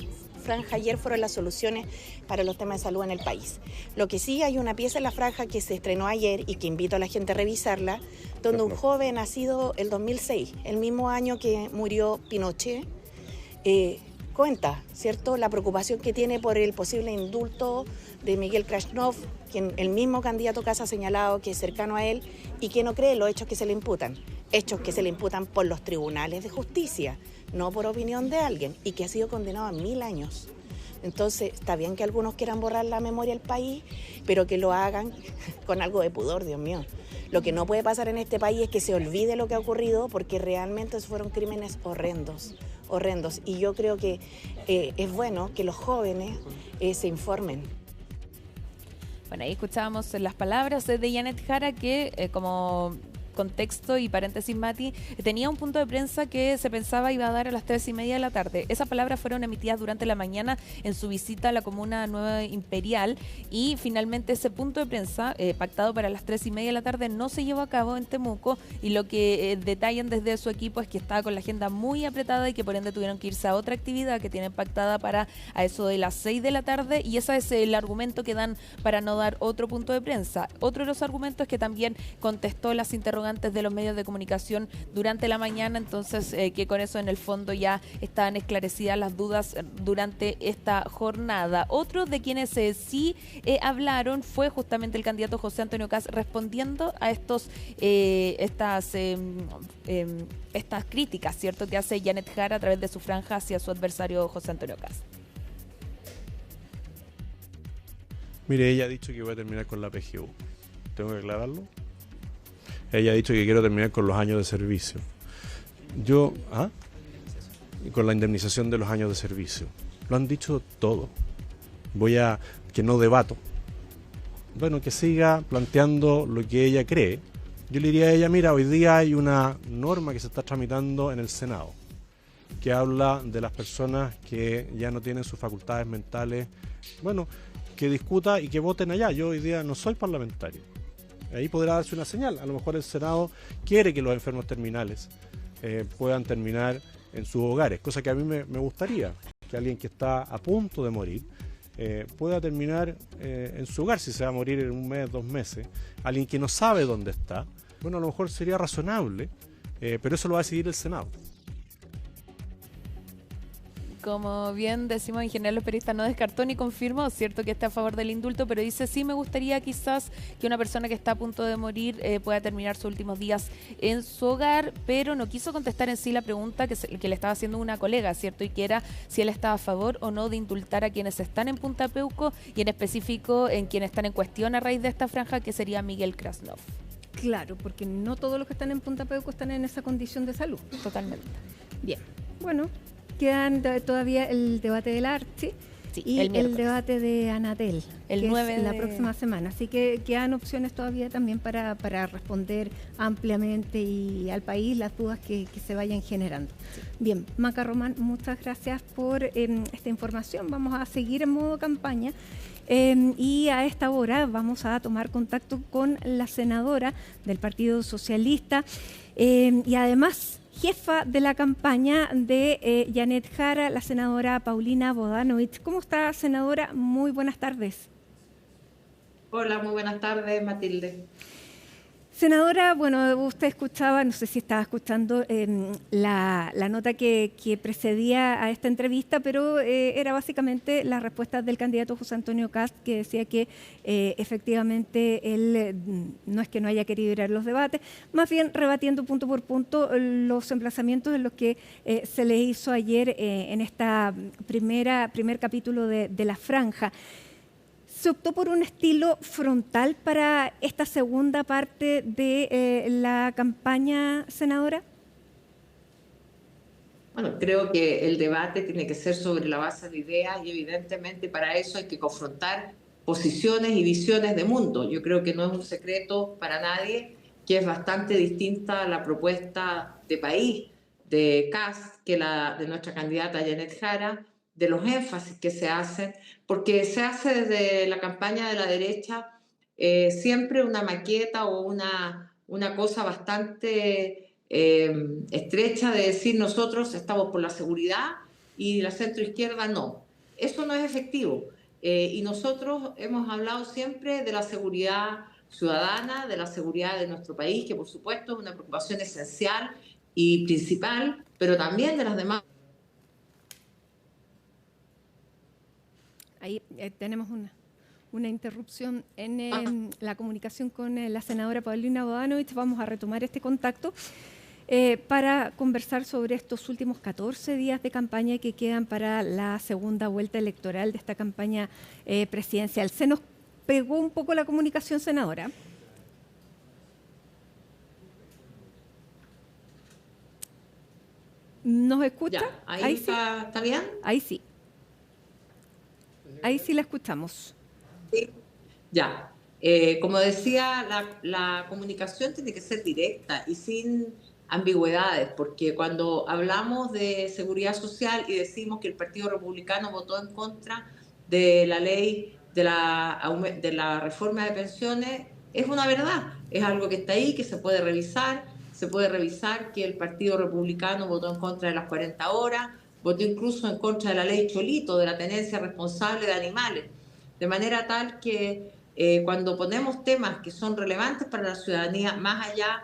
ayer fueron las soluciones para los temas de salud en el país. Lo que sí, hay una pieza en la franja que se estrenó ayer y que invito a la gente a revisarla, donde un joven nacido el 2006, el mismo año que murió Pinochet, cuenta, ¿cierto?, la preocupación que tiene por el posible indulto de Miguel Krasnov, quien el mismo candidato Kast ha señalado que es cercano a él y que no cree los hechos que se le imputan. Hechos que se le imputan por los tribunales de justicia, no por opinión de alguien, y que ha sido condenado a 1000 años. Entonces, está bien que algunos quieran borrar la memoria del país, pero que lo hagan con algo de pudor, Dios mío. Lo que no puede pasar en este país es que se olvide lo que ha ocurrido, porque realmente fueron crímenes horrendos. Y yo creo que es bueno que los jóvenes se informen. Bueno, ahí escuchábamos las palabras de Janet Jara que como contexto y paréntesis, Mati, tenía un punto de prensa que se pensaba iba a dar a las 3:30 de la tarde. Esas palabras fueron emitidas durante la mañana en su visita a la comuna Nueva Imperial y finalmente ese punto de prensa pactado para las 3:30 de la tarde no se llevó a cabo en Temuco y lo que detallan desde su equipo es que estaba con la agenda muy apretada y que por ende tuvieron que irse a otra actividad que tienen pactada para a eso de las 6 de la tarde y ese es el argumento que dan para no dar otro punto de prensa. Otro de los argumentos es que también contestó las interrogantes de los medios de comunicación durante la mañana, entonces que con eso en el fondo ya estaban esclarecidas las dudas durante esta jornada. Otro de quienes sí hablaron fue justamente el candidato José Antonio Kast respondiendo a estas críticas, ¿cierto?, que hace Janet Jara a través de su franja hacia su adversario José Antonio Kast. Mire, ella ha dicho que voy a terminar con la PGU. ¿Tengo que aclararlo? Ella ha dicho que quiero terminar con los años de servicio. Con la indemnización de los años de servicio. Lo han dicho todo. Que no debato. Bueno, que siga planteando lo que ella cree. Yo le diría a ella, mira, hoy día hay una norma que se está tramitando en el Senado, que habla de las personas que ya no tienen sus facultades mentales. Bueno, que discuta y que voten allá. Yo hoy día no soy parlamentario. Ahí podrá darse una señal. A lo mejor el Senado quiere que los enfermos terminales puedan terminar en sus hogares, cosa que a mí me gustaría, que alguien que está a punto de morir pueda terminar en su hogar, si se va a morir en 1 mes, 2 meses. Alguien que no sabe dónde está, bueno, a lo mejor sería razonable, pero eso lo va a decidir el Senado. Como bien decimos, en general los periodistas no descartó ni confirmó, cierto, que está a favor del indulto, pero dice, sí me gustaría quizás que una persona que está a punto de morir pueda terminar sus últimos días en su hogar, pero no quiso contestar en sí la pregunta que le estaba haciendo una colega, cierto, y que era si él estaba a favor o no de indultar a quienes están en Punta Peuco y en específico en quienes están en cuestión a raíz de esta franja, que sería Miguel Krasnov. Claro, porque no todos los que están en Punta Peuco están en esa condición de salud. Totalmente. Bien, bueno, quedan todavía el debate del Archi y el debate de Anatel, el 9 es la próxima semana. Así que quedan opciones todavía también para responder ampliamente y al país las dudas que se vayan generando. Sí. Bien, Maca Román, muchas gracias por esta información. Vamos a seguir en modo campaña. Y a esta hora vamos a tomar contacto con la senadora del Partido Socialista y además jefa de la campaña de Janet Jara, la senadora Paulina Bodanovich. ¿Cómo está, senadora? Muy buenas tardes. Hola, muy buenas tardes, Matilde. Senadora, bueno, usted escuchaba, no sé si estaba escuchando la nota que precedía a esta entrevista, pero era básicamente las respuestas del candidato José Antonio Kast, que decía que efectivamente él no es que no haya querido ir a los debates, más bien rebatiendo punto por punto los emplazamientos en los que se le hizo ayer en esta primer capítulo de La Franja. ¿Se optó por un estilo frontal para esta segunda parte de la campaña, senadora? Bueno, creo que el debate tiene que ser sobre la base de ideas y evidentemente para eso hay que confrontar posiciones y visiones de mundo. Yo creo que no es un secreto para nadie que es bastante distinta la propuesta de país de Kast que la de nuestra candidata Janet Jara, de los énfasis que se hacen, porque se hace desde la campaña de la derecha siempre una maqueta o una cosa bastante estrecha de decir nosotros estamos por la seguridad y la centroizquierda no. Eso no es efectivo. Y nosotros hemos hablado siempre de la seguridad ciudadana, de la seguridad de nuestro país, que por supuesto es una preocupación esencial y principal, pero también de las demás. Ahí tenemos una interrupción en la comunicación con la senadora Paulina Bodanovich. Vamos a retomar este contacto para conversar sobre estos últimos 14 días de campaña que quedan para la segunda vuelta electoral de esta campaña presidencial. Se nos pegó un poco la comunicación, senadora. ¿Nos escucha? Ya, ahí está, ¿está bien? Ahí sí. Ahí sí la escuchamos. Sí. Ya. Como decía, la comunicación tiene que ser directa y sin ambigüedades, porque cuando hablamos de seguridad social y decimos que el Partido Republicano votó en contra de la ley de la reforma de pensiones, es una verdad, es algo que está ahí, que se puede revisar que el Partido Republicano votó en contra de las 40 horas, votó incluso en contra de la ley Cholito, de la tenencia responsable de animales, de manera tal que cuando ponemos temas que son relevantes para la ciudadanía, más allá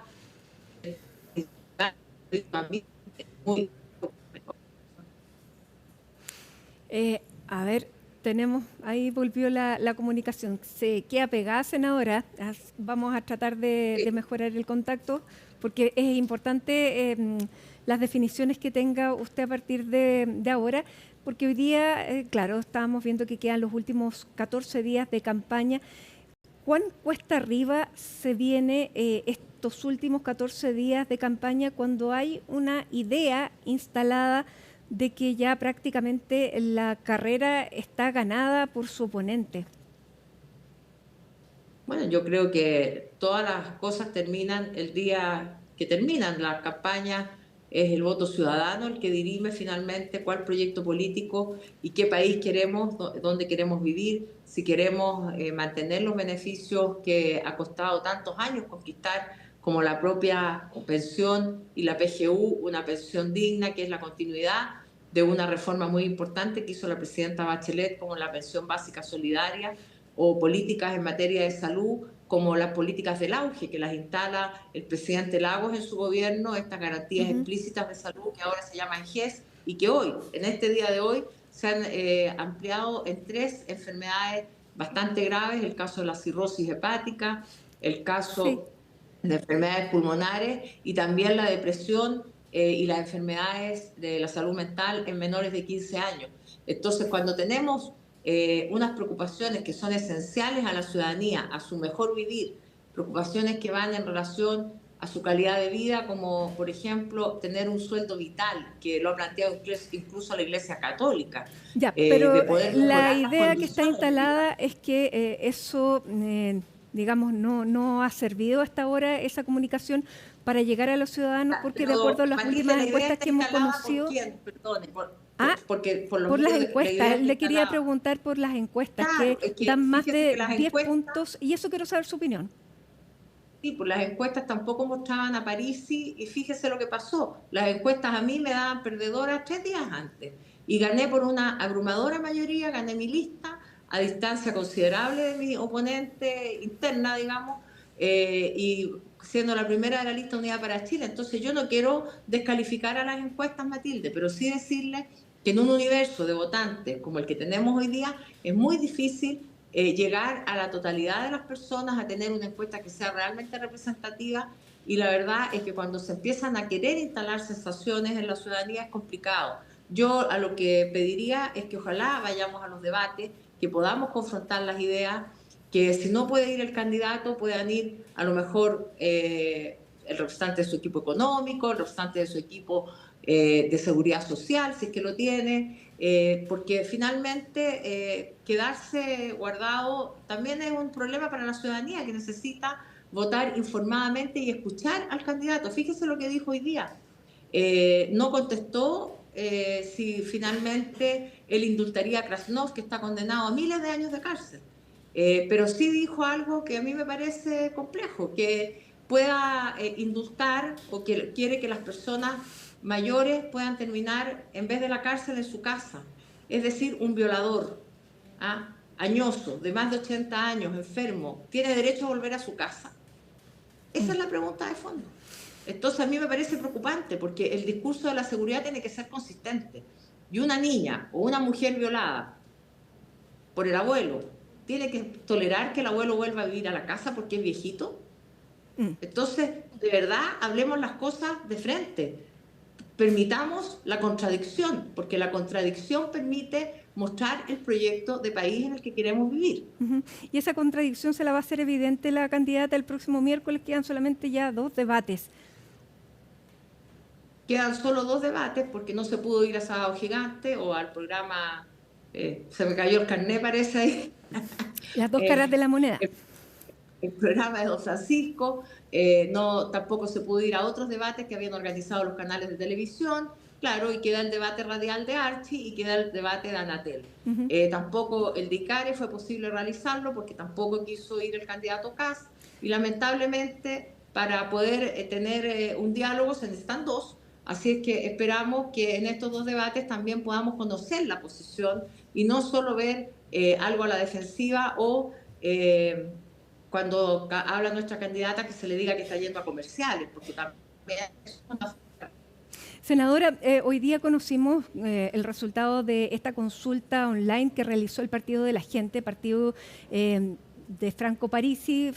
a ver, tenemos, ahí volvió la comunicación. Se queda pegada, senadora. Vamos a tratar de mejorar el contacto, porque es importante las definiciones que tenga usted a partir de ahora, porque hoy día, claro, estábamos viendo que quedan los últimos 14 días de campaña. ¿Cuán cuesta arriba se viene estos últimos 14 días de campaña cuando hay una idea instalada de que ya prácticamente la carrera está ganada por su oponente? Bueno, yo creo que todas las cosas terminan el día que terminan las campañas. Es el voto ciudadano el que dirime finalmente cuál proyecto político y qué país queremos, dónde queremos vivir, si queremos mantener los beneficios que ha costado tantos años conquistar, como la propia pensión y la PGU, una pensión digna, que es la continuidad de una reforma muy importante que hizo la presidenta Bachelet, como la pensión básica solidaria, o políticas en materia de salud, como las políticas del auge, que las instala el presidente Lagos en su gobierno, estas garantías explícitas de salud que ahora se llaman GES, y que hoy, en este día de hoy, se han ampliado en 3 enfermedades bastante graves, el caso de la cirrosis hepática, el caso de enfermedades pulmonares y también la depresión y las enfermedades de la salud mental en menores de 15 años. Entonces, cuando tenemos unas preocupaciones que son esenciales a la ciudadanía, a su mejor vivir, preocupaciones que van en relación a su calidad de vida, como por ejemplo tener un sueldo vital, que lo ha planteado incluso la Iglesia Católica. Ya, pero la idea que está instalada es que eso, digamos, no ha servido hasta ahora esa comunicación para llegar a los ciudadanos, porque de acuerdo a las últimas encuestas que hemos conocido... ¿Por quién? Perdone, por las encuestas. Le quería preguntar por las encuestas, claro, que dan más de 10 puntos, y eso quiero saber su opinión. Sí, pues las encuestas tampoco mostraban a Parisi, y fíjese lo que pasó. Las encuestas a mí me daban perdedora 3 días antes, y gané por una abrumadora mayoría, gané mi lista a distancia considerable de mi oponente interna, digamos, y siendo la primera de la lista Unidad para Chile. Entonces yo no quiero descalificar a las encuestas, Matilde, pero sí decirle que en un universo de votantes como el que tenemos hoy día es muy difícil llegar a la totalidad de las personas, a tener una encuesta que sea realmente representativa, y la verdad es que cuando se empiezan a querer instalar sensaciones en la ciudadanía es complicado. Yo a lo que pediría es que ojalá vayamos a los debates, que podamos confrontar las ideas, que si no puede ir el candidato, puedan ir a lo mejor el representante de su equipo económico, el representante de su equipo de seguridad social, si es que lo tiene, porque finalmente quedarse guardado también es un problema para la ciudadanía, que necesita votar informadamente y escuchar al candidato. Fíjese lo que dijo hoy día. No contestó si finalmente él indultaría a Krasnov, que está condenado a miles de años de cárcel. Pero sí dijo algo que a mí me parece complejo, que pueda indultar, o que quiere que las personas mayores puedan terminar en vez de la cárcel en su casa. Es decir, un violador añoso, de más de 80 años, enfermo, ¿tiene derecho a volver a su casa? Esa es la pregunta de fondo. Entonces a mí me parece preocupante, porque el discurso de la seguridad tiene que ser consistente. Y una niña o una mujer violada por el abuelo, ¿tiene que tolerar que el abuelo vuelva a vivir a la casa porque es viejito? Entonces, de verdad, hablemos las cosas de frente. Permitamos la contradicción, porque la contradicción permite mostrar el proyecto de país en el que queremos vivir. Y esa contradicción se la va a hacer evidente la candidata el próximo miércoles. Quedan solamente ya 2 debates. Quedan solo 2 debates porque no se pudo ir a Sábado Gigante o al programa, se me cayó el carné, parece ahí. Las 2 caras de la moneda. El programa de Don Francisco, tampoco se pudo ir a otros debates que habían organizado los canales de televisión, claro, y queda el debate radial de Archie y queda el debate de Anatel. Tampoco el de ICARE fue posible realizarlo porque tampoco quiso ir el candidato Kast, y lamentablemente para poder tener un diálogo se necesitan 2, así es que esperamos que en estos 2 debates también podamos conocer la posición y no solo ver algo a la defensiva o cuando habla nuestra candidata que se le diga que está yendo a comerciales, porque también es una... Senadora, hoy día conocimos el resultado de esta consulta online que realizó el Partido de la Gente, partido de Franco Parisi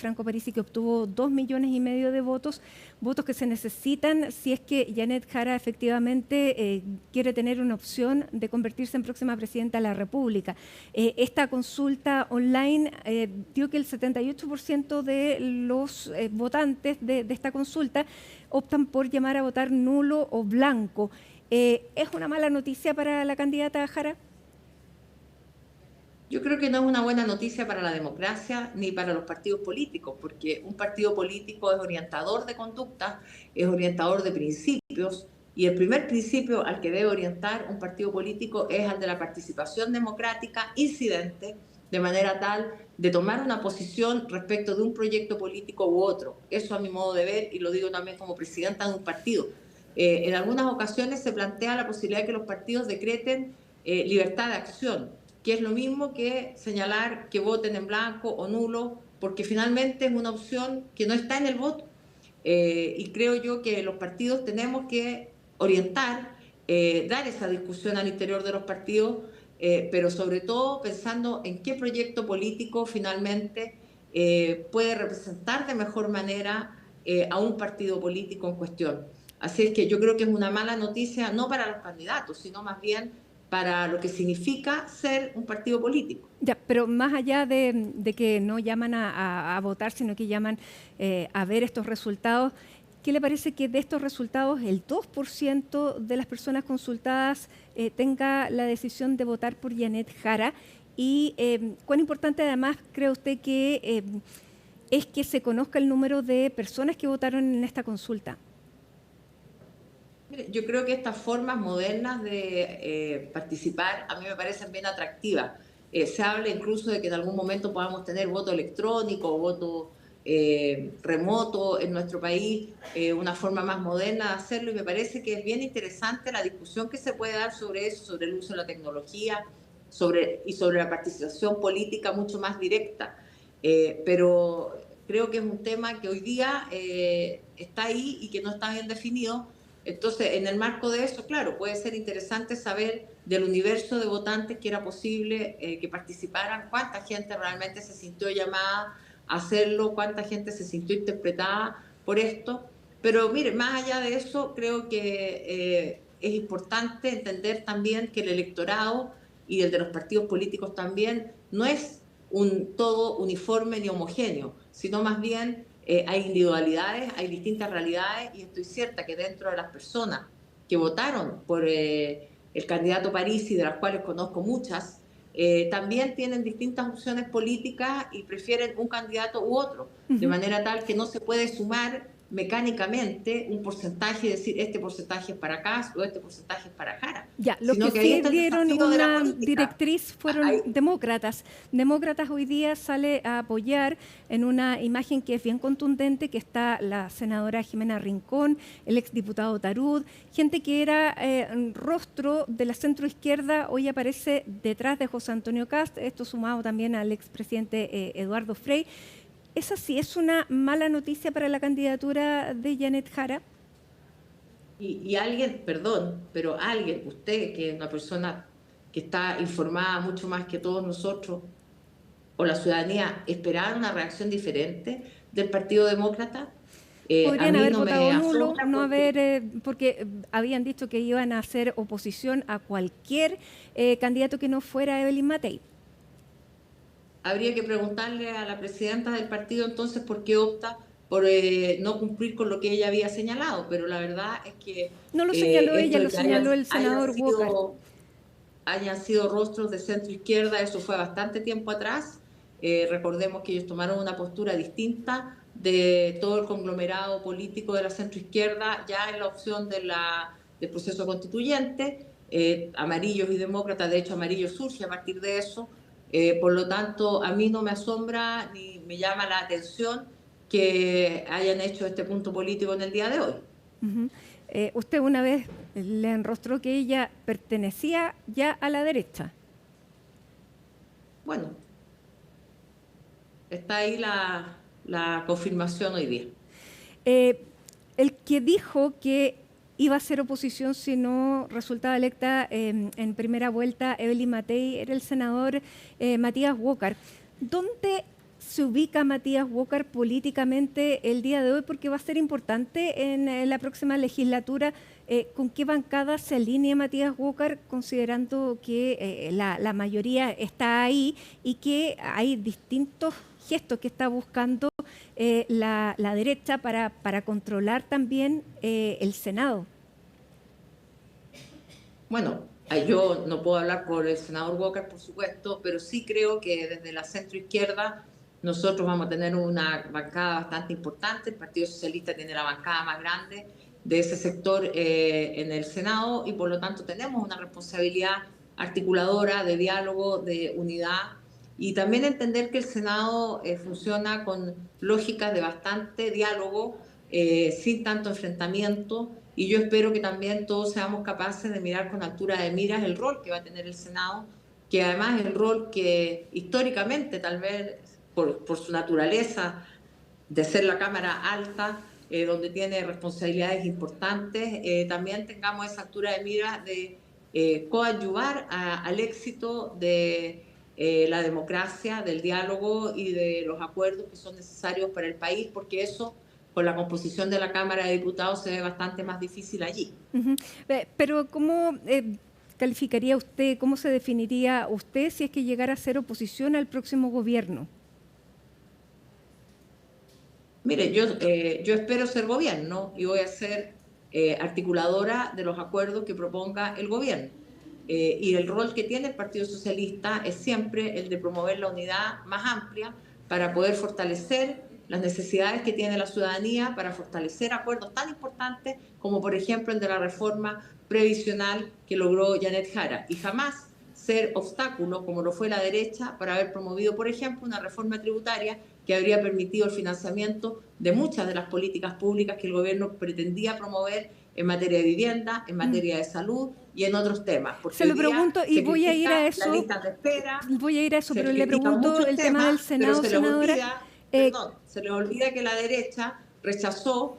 que obtuvo 2,5 millones de votos que se necesitan si es que Janet Jara efectivamente quiere tener una opción de convertirse en próxima presidenta de la República. Esta consulta online dio que el 78% de los votantes de esta consulta optan por llamar a votar nulo o blanco. ¿Es una mala noticia para la candidata Jara? Yo creo que no es una buena noticia para la democracia ni para los partidos políticos, porque un partido político es orientador de conducta, es orientador de principios, y el primer principio al que debe orientar un partido político es al de la participación democrática incidente, de manera tal de tomar una posición respecto de un proyecto político u otro. Eso a mi modo de ver, y lo digo también como presidenta de un partido. En algunas ocasiones se plantea la posibilidad de que los partidos decreten libertad de acción, que es lo mismo que señalar que voten en blanco o nulo, porque finalmente es una opción que no está en el voto. Y creo yo que los partidos tenemos que orientar, dar esa discusión al interior de los partidos, pero sobre todo pensando en qué proyecto político finalmente puede representar de mejor manera a un partido político en cuestión. Así es que yo creo que es una mala noticia, no para los candidatos, sino más bien para lo que significa ser un partido político. Ya, pero más allá de que no llaman a votar, sino que llaman a ver estos resultados, ¿qué le parece que de estos resultados el 2% de las personas consultadas tenga la decisión de votar por Janet Jara? Y cuán importante además cree usted que es que se conozca el número de personas que votaron en esta consulta. Yo creo que estas formas modernas de participar a mí me parecen bien atractivas. Se habla incluso de que en algún momento podamos tener voto electrónico o voto remoto en nuestro país, una forma más moderna de hacerlo, y me parece que es bien interesante la discusión que se puede dar sobre eso, sobre el uso de la tecnología y sobre la participación política mucho más directa. Pero creo que es un tema que hoy día está ahí y que no está bien definido. Entonces, en el marco de eso, claro, puede ser interesante saber del universo de votantes que era posible que participaran, cuánta gente realmente se sintió llamada a hacerlo, cuánta gente se sintió interpretada por esto. Pero mire, más allá de eso, creo que es importante entender también que el electorado y el de los partidos políticos también no es un todo uniforme ni homogéneo, sino más bien hay individualidades, hay distintas realidades, y estoy cierta que dentro de las personas que votaron por el candidato Parisi, de las cuales conozco muchas, también tienen distintas opciones políticas y prefieren un candidato u otro, de manera tal que no se puede sumar mecánicamente un porcentaje y decir este porcentaje es para Kast o este porcentaje es para Jara. Ya, los que sí dieron una directriz fueron demócratas. Demócratas hoy día sale a apoyar en una imagen que es bien contundente, que está la senadora Jimena Rincón, el exdiputado Tarud, gente que era rostro de la centroizquierda, hoy aparece detrás de José Antonio Kast, esto sumado también al expresidente Eduardo Frei. ¿Es así? ¿Es una mala noticia para la candidatura de Janet Jara? Y alguien, perdón, pero alguien, usted que es una persona que está informada mucho más que todos nosotros, o la ciudadanía, ¿esperaba una reacción diferente del Partido Demócrata? Podrían haber votado nulo, no haber, porque habían dicho que iban a hacer oposición a cualquier candidato que no fuera Evelyn Matei. Habría que preguntarle a la presidenta del partido entonces por qué opta por no cumplir con lo que ella había señalado, pero la verdad es que... No lo señaló ella, lo señaló el senador Walker. Hayan sido rostros de centro izquierda, eso fue bastante tiempo atrás. Recordemos que ellos tomaron una postura distinta de todo el conglomerado político de la centro izquierda, ya en la opción del proceso constituyente. Amarillos y demócratas, de hecho Amarillo surge a partir de eso. Por lo tanto, a mí no me asombra ni me llama la atención que hayan hecho este punto político en el día de hoy. Usted una vez le enrostró que ella pertenecía ya a la derecha. Bueno, está ahí la confirmación hoy día. El que dijo que iba a ser oposición si no resultaba electa en primera vuelta Evelyn Matei era el senador Matías Walker. ¿Dónde se ubica Matías Walker políticamente el día de hoy? Porque va a ser importante en la próxima legislatura. ¿Con qué bancada se alinea Matías Walker, considerando que la mayoría está ahí y que hay distintos gestos que está buscando la derecha para controlar también el Senado? Bueno, yo no puedo hablar por el senador Walker, por supuesto, pero sí creo que desde la centroizquierda nosotros vamos a tener una bancada bastante importante. El Partido Socialista tiene la bancada más grande de ese sector en el Senado y por lo tanto tenemos una responsabilidad articuladora de diálogo, de unidad y también entender que el Senado funciona con lógicas de bastante diálogo, sin tanto enfrentamiento, y yo espero que también todos seamos capaces de mirar con altura de miras el rol que va a tener el Senado, que además es el rol que históricamente, tal vez por su naturaleza de ser la Cámara alta, donde tiene responsabilidades importantes, también tengamos esa altura de miras de coadyuvar al éxito de la democracia, del diálogo y de los acuerdos que son necesarios para el país, porque eso, con la composición de la Cámara de Diputados, se ve bastante más difícil allí. Pero ¿cómo calificaría usted, cómo se definiría usted si es que llegara a ser oposición al próximo gobierno? Mire, yo espero ser gobierno y voy a ser articuladora de los acuerdos que proponga el gobierno. Y el rol que tiene el Partido Socialista es siempre el de promover la unidad más amplia para poder fortalecer las necesidades que tiene la ciudadanía, para fortalecer acuerdos tan importantes como, por ejemplo, el de la reforma previsional que logró Janet Jara, y jamás ser obstáculo, como lo fue la derecha, para haber promovido, por ejemplo, una reforma tributaria que habría permitido el financiamiento de muchas de las políticas públicas que el gobierno pretendía promover en materia de vivienda, en materia de salud y en otros temas. Porque se lo pregunto y voy a ir a eso. Voy a ir a eso, pero le pregunto el tema del Senado, senadora. perdón, se les olvida que la derecha rechazó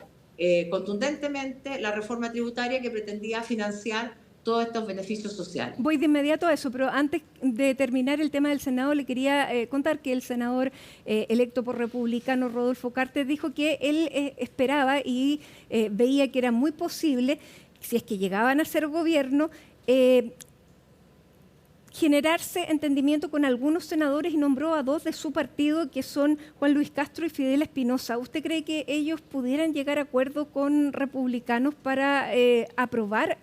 contundentemente la reforma tributaria que pretendía financiar todos estos beneficios sociales. Voy de inmediato a eso, pero antes de terminar el tema del Senado, le quería contar que el senador electo por republicano, Rodolfo Carter, dijo que él esperaba y veía que era muy posible, si es que llegaban a ser gobierno, generarse entendimiento con algunos senadores y nombró a 2 de su partido, que son Juan Luis Castro y Fidel Espinosa. ¿Usted cree que ellos pudieran llegar a acuerdo con republicanos para aprobar,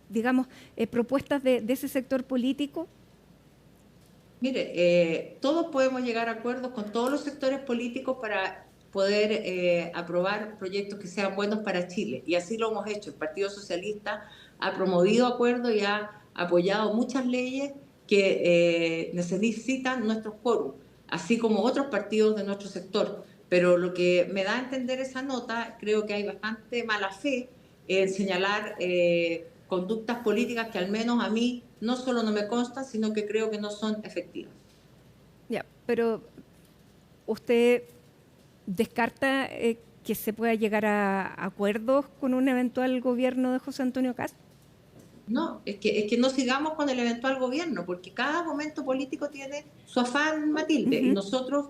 digamos, propuestas de ese sector político? Mire, todos podemos llegar a acuerdos con todos los sectores políticos para poder aprobar proyectos que sean buenos para Chile. Y así lo hemos hecho. El Partido Socialista ha promovido acuerdos y ha apoyado muchas leyes que necesitan nuestros quórum, así como otros partidos de nuestro sector. Pero lo que me da a entender esa nota, creo que hay bastante mala fe en señalar conductas políticas que al menos a mí no solo no me constan, sino que creo que no son efectivas. Ya, pero ¿usted descarta que se pueda llegar a acuerdos con un eventual gobierno de José Antonio Kast? No, es que no sigamos con el eventual gobierno, porque cada momento político tiene su afán, Matilde, y nosotros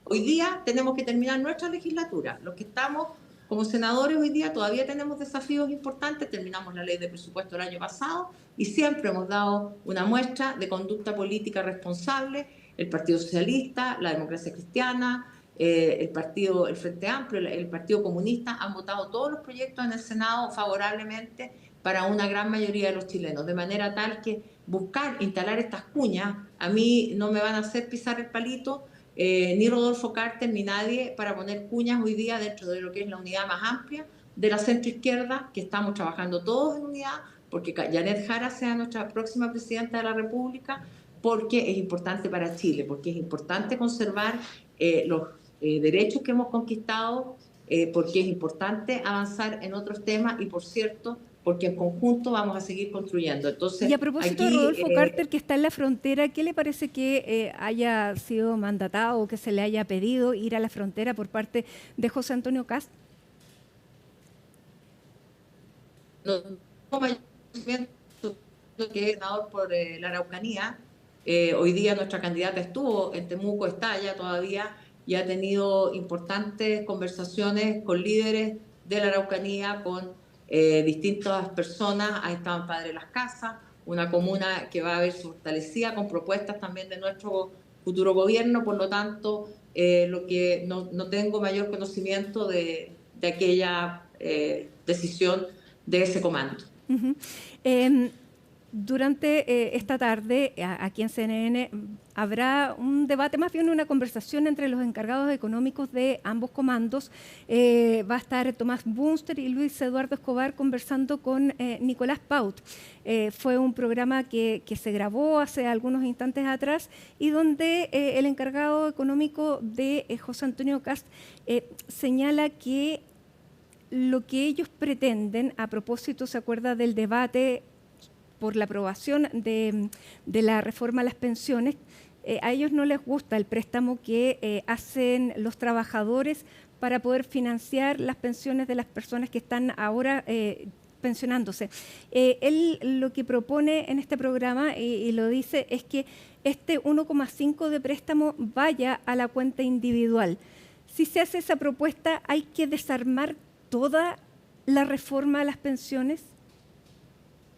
hoy día tenemos que terminar nuestra legislatura. Los que estamos como senadores hoy día todavía tenemos desafíos importantes, terminamos la ley de presupuesto el año pasado y siempre hemos dado una muestra de conducta política responsable. El Partido Socialista, la Democracia Cristiana, el Frente Amplio, el Partido Comunista han votado todos los proyectos en el Senado favorablemente para una gran mayoría de los chilenos, de manera tal que buscar instalar estas cuñas, a mí no me van a hacer pisar el palito, ni Rodolfo Carter ni nadie, para poner cuñas hoy día dentro de lo que es la unidad más amplia de la centroizquierda, que estamos trabajando todos en unidad, porque Janet Jara sea nuestra próxima presidenta de la República, porque es importante para Chile, porque es importante conservar los derechos que hemos conquistado, porque es importante avanzar en otros temas y, por cierto, porque en conjunto vamos a seguir construyendo. Entonces, y a propósito aquí, de Rodolfo Carter, que está en la frontera, ¿qué le parece que haya sido mandatado o que se le haya pedido ir a la frontera por parte de José Antonio Kast? No que es senador por la Araucanía. Hoy día nuestra candidata estuvo en Temuco, está allá todavía, y ha tenido importantes conversaciones con líderes de la Araucanía, con distintas personas. Ha estado en Padre Las Casas, una comuna que va a verse fortalecida con propuestas también de nuestro futuro gobierno. Por lo tanto, lo que no tengo mayor conocimiento de aquella decisión de ese comando. Durante esta tarde, aquí en CNN, habrá un debate, más bien una conversación entre los encargados económicos de ambos comandos. Va a estar Tomás Bunster y Luis Eduardo Escobar conversando con Nicolás Paut. Fue un programa que se grabó hace algunos instantes atrás y donde el encargado económico de José Antonio Kast señala que lo que ellos pretenden, a propósito, se acuerda del debate por la aprobación de la reforma a las pensiones, a ellos no les gusta el préstamo que hacen los trabajadores para poder financiar las pensiones de las personas que están ahora pensionándose. Él lo que propone en este programa, y lo dice, es que este 1,5 de préstamo vaya a la cuenta individual. Si se hace esa propuesta, ¿hay que desarmar toda la reforma a las pensiones?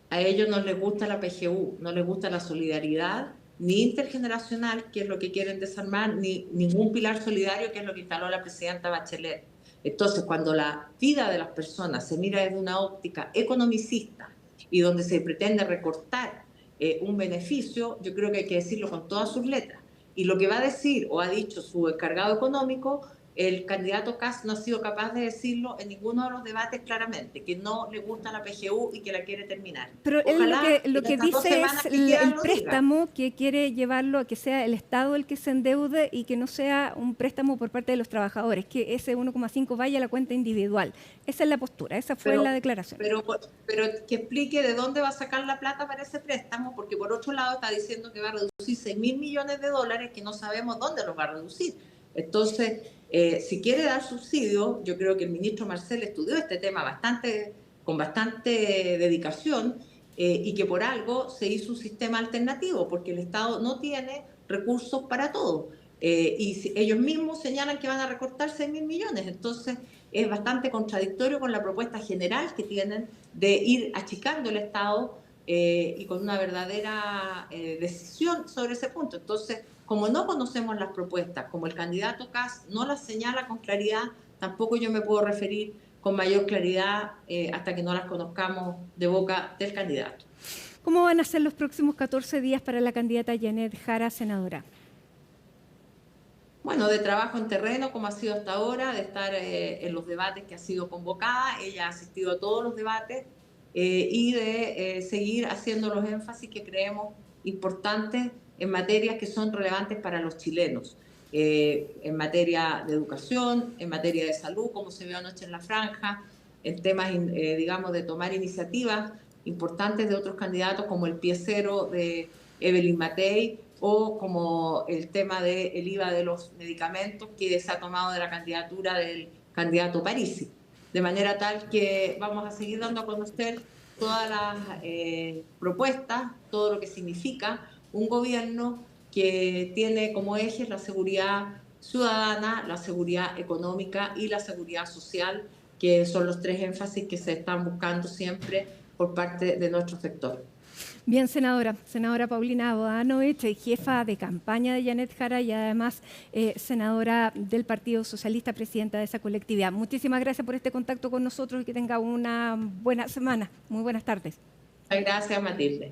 A ellos no les gusta la PGU, no les gusta la solidaridad, ni intergeneracional, que es lo que quieren desarmar, ni ningún pilar solidario, que es lo que instaló la presidenta Bachelet. Entonces, cuando la vida de las personas se mira desde una óptica economicista y donde se pretende recortar un beneficio, yo creo que hay que decirlo con todas sus letras. Y lo que va a decir o ha dicho su encargado económico, el candidato Kast no ha sido capaz de decirlo en ninguno de los debates claramente, que no le gusta la PGU y que la quiere terminar. Pero Ojalá él lo que dice es el préstamo que quiere llevarlo a que sea el Estado el que se endeude y que no sea un préstamo por parte de los trabajadores, que ese 1,5 vaya a la cuenta individual. Esa es la postura, esa fue la declaración. Pero que explique de dónde va a sacar la plata para ese préstamo, porque por otro lado está diciendo que va a reducir $6.000 millones, que no sabemos dónde los va a reducir. Entonces, si quiere dar subsidio, yo creo que el ministro Marcel estudió este tema con bastante dedicación y que por algo se hizo un sistema alternativo, porque el Estado no tiene recursos para todo. Y ellos mismos señalan que van a recortar 6.000 millones. Entonces, es bastante contradictorio con la propuesta general que tienen de ir achicando el Estado y con una verdadera decisión sobre ese punto. Entonces, como no conocemos las propuestas, como el candidato Kast no las señala con claridad, tampoco yo me puedo referir con mayor claridad hasta que no las conozcamos de boca del candidato. ¿Cómo van a ser los próximos 14 días para la candidata Yanet Jara, senadora? Bueno, de trabajo en terreno, como ha sido hasta ahora, de estar en los debates que ha sido convocada. Ella ha asistido a todos los debates y de seguir haciendo los énfasis que creemos importantes en materias que son relevantes para los chilenos. En materia de educación, en materia de salud, como se vio anoche en la franja, en temas, digamos, de tomar iniciativas importantes de otros candidatos, como el pie cero de Evelyn Matei, o como el tema del IVA de los medicamentos que se ha tomado de la candidatura del candidato Parisi. De manera tal que vamos a seguir dando a conocer todas las propuestas, todo lo que significa un gobierno que tiene como ejes la seguridad ciudadana, la seguridad económica y la seguridad social, que son los tres énfasis que se están buscando siempre por parte de nuestro sector. Bien, senadora Paulina Bodanovich, jefa de campaña de Yanet Jara y además senadora del Partido Socialista, presidenta de esa colectividad. Muchísimas gracias por este contacto con nosotros y que tenga una buena semana. Muy buenas tardes. Gracias, Matilde.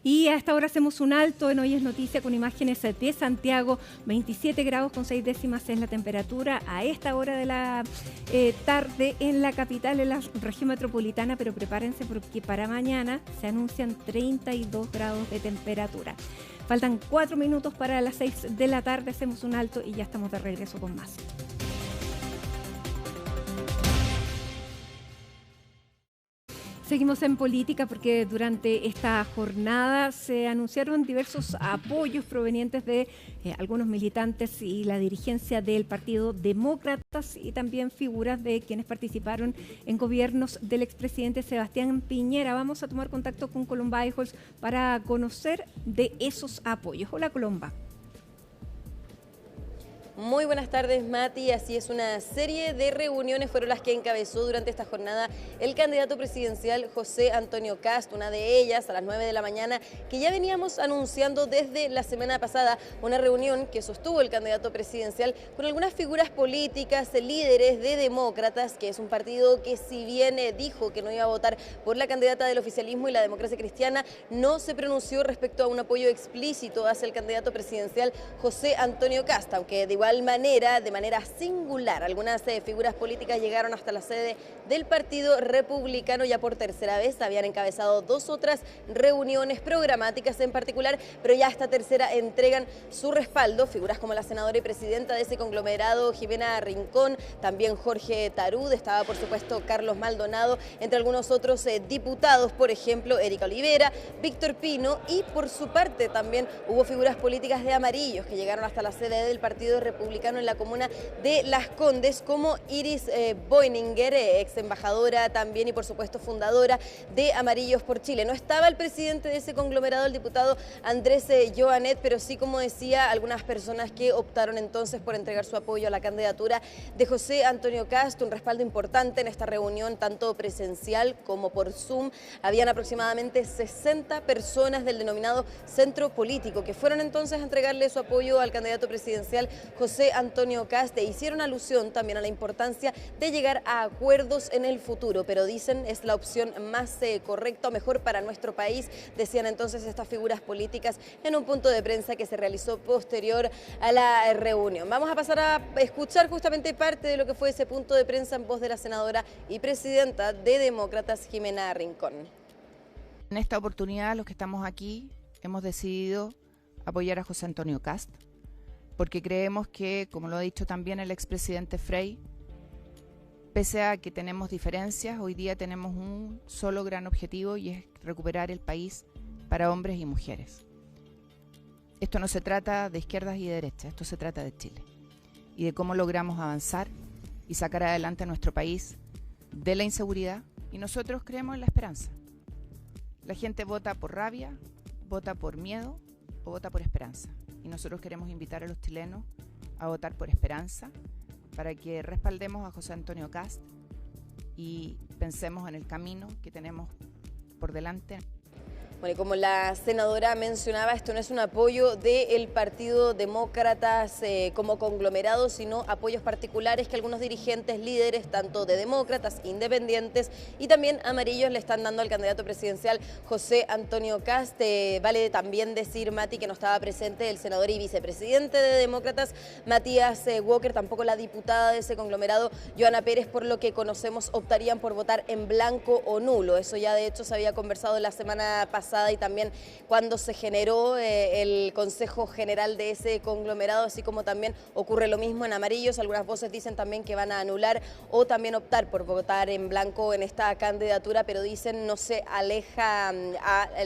Y a esta hora hacemos un alto en Hoy es Noticia con imágenes de Santiago. 27 grados con 6 décimas es la temperatura a esta hora de la tarde en la capital, en la región metropolitana, pero prepárense porque para mañana se anuncian 32 grados de temperatura. Faltan 4 minutos para las 6 de la tarde, hacemos un alto y ya estamos de regreso con más. Seguimos en política porque durante esta jornada se anunciaron diversos apoyos provenientes de algunos militantes y la dirigencia del Partido Demócratas y también figuras de quienes participaron en gobiernos del expresidente Sebastián Piñera. Vamos a tomar contacto con Colomba Eijols para conocer de esos apoyos. Hola, Colomba. Muy buenas tardes, Mati. Así es, una serie de reuniones fueron las que encabezó durante esta jornada el candidato presidencial José Antonio Kast, una de ellas a las 9 de la mañana, que ya veníamos anunciando desde la semana pasada, una reunión que sostuvo el candidato presidencial con algunas figuras políticas, líderes de Demócratas, que es un partido que si bien dijo que no iba a votar por la candidata del oficialismo y la democracia cristiana, no se pronunció respecto a un apoyo explícito hacia el candidato presidencial José Antonio Kast, aunque de igual manera, de manera singular, algunas figuras políticas llegaron hasta la sede del Partido Republicano ya por tercera vez. Habían encabezado 2 otras reuniones programáticas en particular, pero ya esta tercera entregan su respaldo. Figuras como la senadora y presidenta de ese conglomerado, Jimena Rincón, también Jorge Tarud, estaba por supuesto Carlos Maldonado, entre algunos otros diputados, por ejemplo, Erika Olivera, Víctor Pino, y por su parte también hubo figuras políticas de amarillos que llegaron hasta la sede del Partido Republicano en la comuna de Las Condes, como Iris Boininger, ex embajadora también y por supuesto fundadora de Amarillos por Chile. No estaba el presidente de ese conglomerado, el diputado Andrés Joanet, pero sí, como decía, algunas personas que optaron entonces por entregar su apoyo a la candidatura de José Antonio Kast, un respaldo importante en esta reunión, tanto presencial como por Zoom. Habían aproximadamente 60 personas del denominado centro político que fueron entonces a entregarle su apoyo al candidato presidencial José Antonio Kast, e hicieron alusión también a la importancia de llegar a acuerdos en el futuro, pero dicen es la opción más correcta o mejor para nuestro país, decían entonces estas figuras políticas en un punto de prensa que se realizó posterior a la reunión. Vamos a pasar a escuchar justamente parte de lo que fue ese punto de prensa en voz de la senadora y presidenta de Demócratas, Jimena Rincón. En esta oportunidad, los que estamos aquí hemos decidido apoyar a José Antonio Kast, porque creemos que, como lo ha dicho también el expresidente Frei, pese a que tenemos diferencias, hoy día tenemos un solo gran objetivo y es recuperar el país para hombres y mujeres. esto no se trata de izquierdas y de derechas, esto se trata de Chile y de cómo logramos avanzar y sacar adelante a nuestro país de la inseguridad, y nosotros creemos en la esperanza. La gente vota por rabia, vota por miedo o vota por esperanza, y nosotros queremos invitar a los chilenos a votar por esperanza para que respaldemos a José Antonio Kast y pensemos en el camino que tenemos por delante. Bueno, y como la senadora mencionaba, esto no es un apoyo del Partido Demócratas como conglomerado, sino apoyos particulares que algunos dirigentes, líderes, tanto de demócratas, independientes y también amarillos, le están dando al candidato presidencial José Antonio Kast. Vale también decir, Mati, que no estaba presente el senador y vicepresidente de demócratas, Matías Walker, tampoco la diputada de ese conglomerado, Joana Pérez, por lo que conocemos optarían por votar en blanco o nulo. Eso ya de hecho se había conversado la semana pasada y también cuando se generó el Consejo General de ese conglomerado, así como también ocurre lo mismo en amarillos. Algunas voces dicen también que van a anular o también optar por votar en blanco en esta candidatura, pero dicen no se aleja a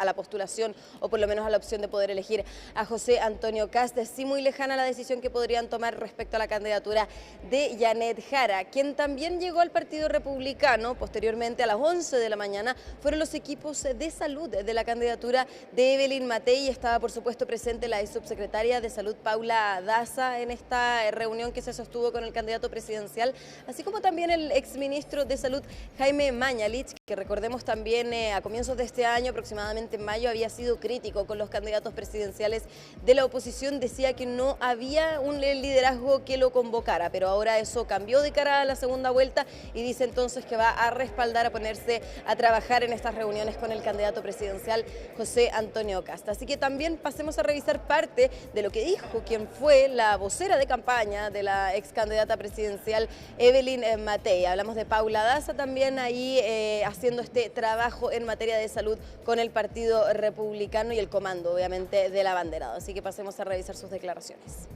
la postulación o por lo menos a la opción de poder elegir a José Antonio Kast. Sí, muy lejana la decisión que podrían tomar respecto a la candidatura de Janet Jara, quien también llegó al Partido Republicano. Posteriormente, a las 11 de la mañana, fueron los equipos de salud de la candidatura de Evelyn Matei. Estaba por supuesto presente la subsecretaria de Salud Paula Daza en esta reunión que se sostuvo con el candidato presidencial, así como también el exministro de Salud Jaime Mañalich, que recordemos también a comienzos de este año, aproximadamente en mayo, había sido crítico con los candidatos presidenciales de la oposición. Decía que no había un liderazgo que lo convocara, pero ahora eso cambió de cara a la segunda vuelta y dice entonces que va a respaldar, a ponerse a trabajar en estas reuniones con el candidato presidencial José Antonio Kast. Así que también pasemos a revisar parte de lo que dijo quien fue la vocera de campaña de la ex candidata presidencial Evelyn Matei. Hablamos de Paula Daza también ahí haciendo este trabajo en materia de salud con el Partido Republicano y el comando, obviamente, del abanderado. Así que pasemos a revisar sus declaraciones.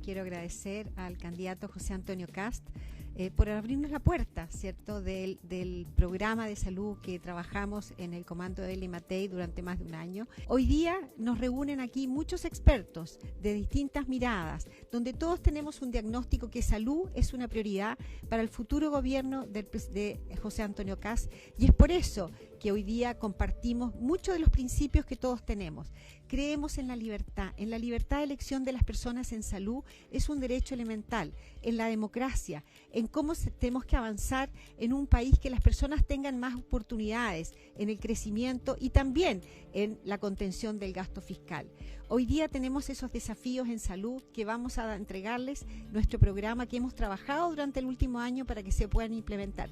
Quiero agradecer al candidato José Antonio Kast por abrirnos la puerta, ¿cierto?, del programa de salud que trabajamos en el comando de Evelyn Matei durante más de un año. Hoy día nos reúnen aquí muchos expertos de distintas miradas, donde todos tenemos un diagnóstico que salud es una prioridad para el futuro gobierno de José Antonio Kast, y es por eso que hoy día compartimos muchos de los principios que todos tenemos. Creemos en la libertad de elección de las personas en salud es un derecho elemental, en la democracia, en cómo tenemos que avanzar en un país que las personas tengan más oportunidades en el crecimiento y también en la contención del gasto fiscal. Hoy día tenemos esos desafíos en salud que vamos a entregarles nuestro programa que hemos trabajado durante el último año para que se puedan implementar.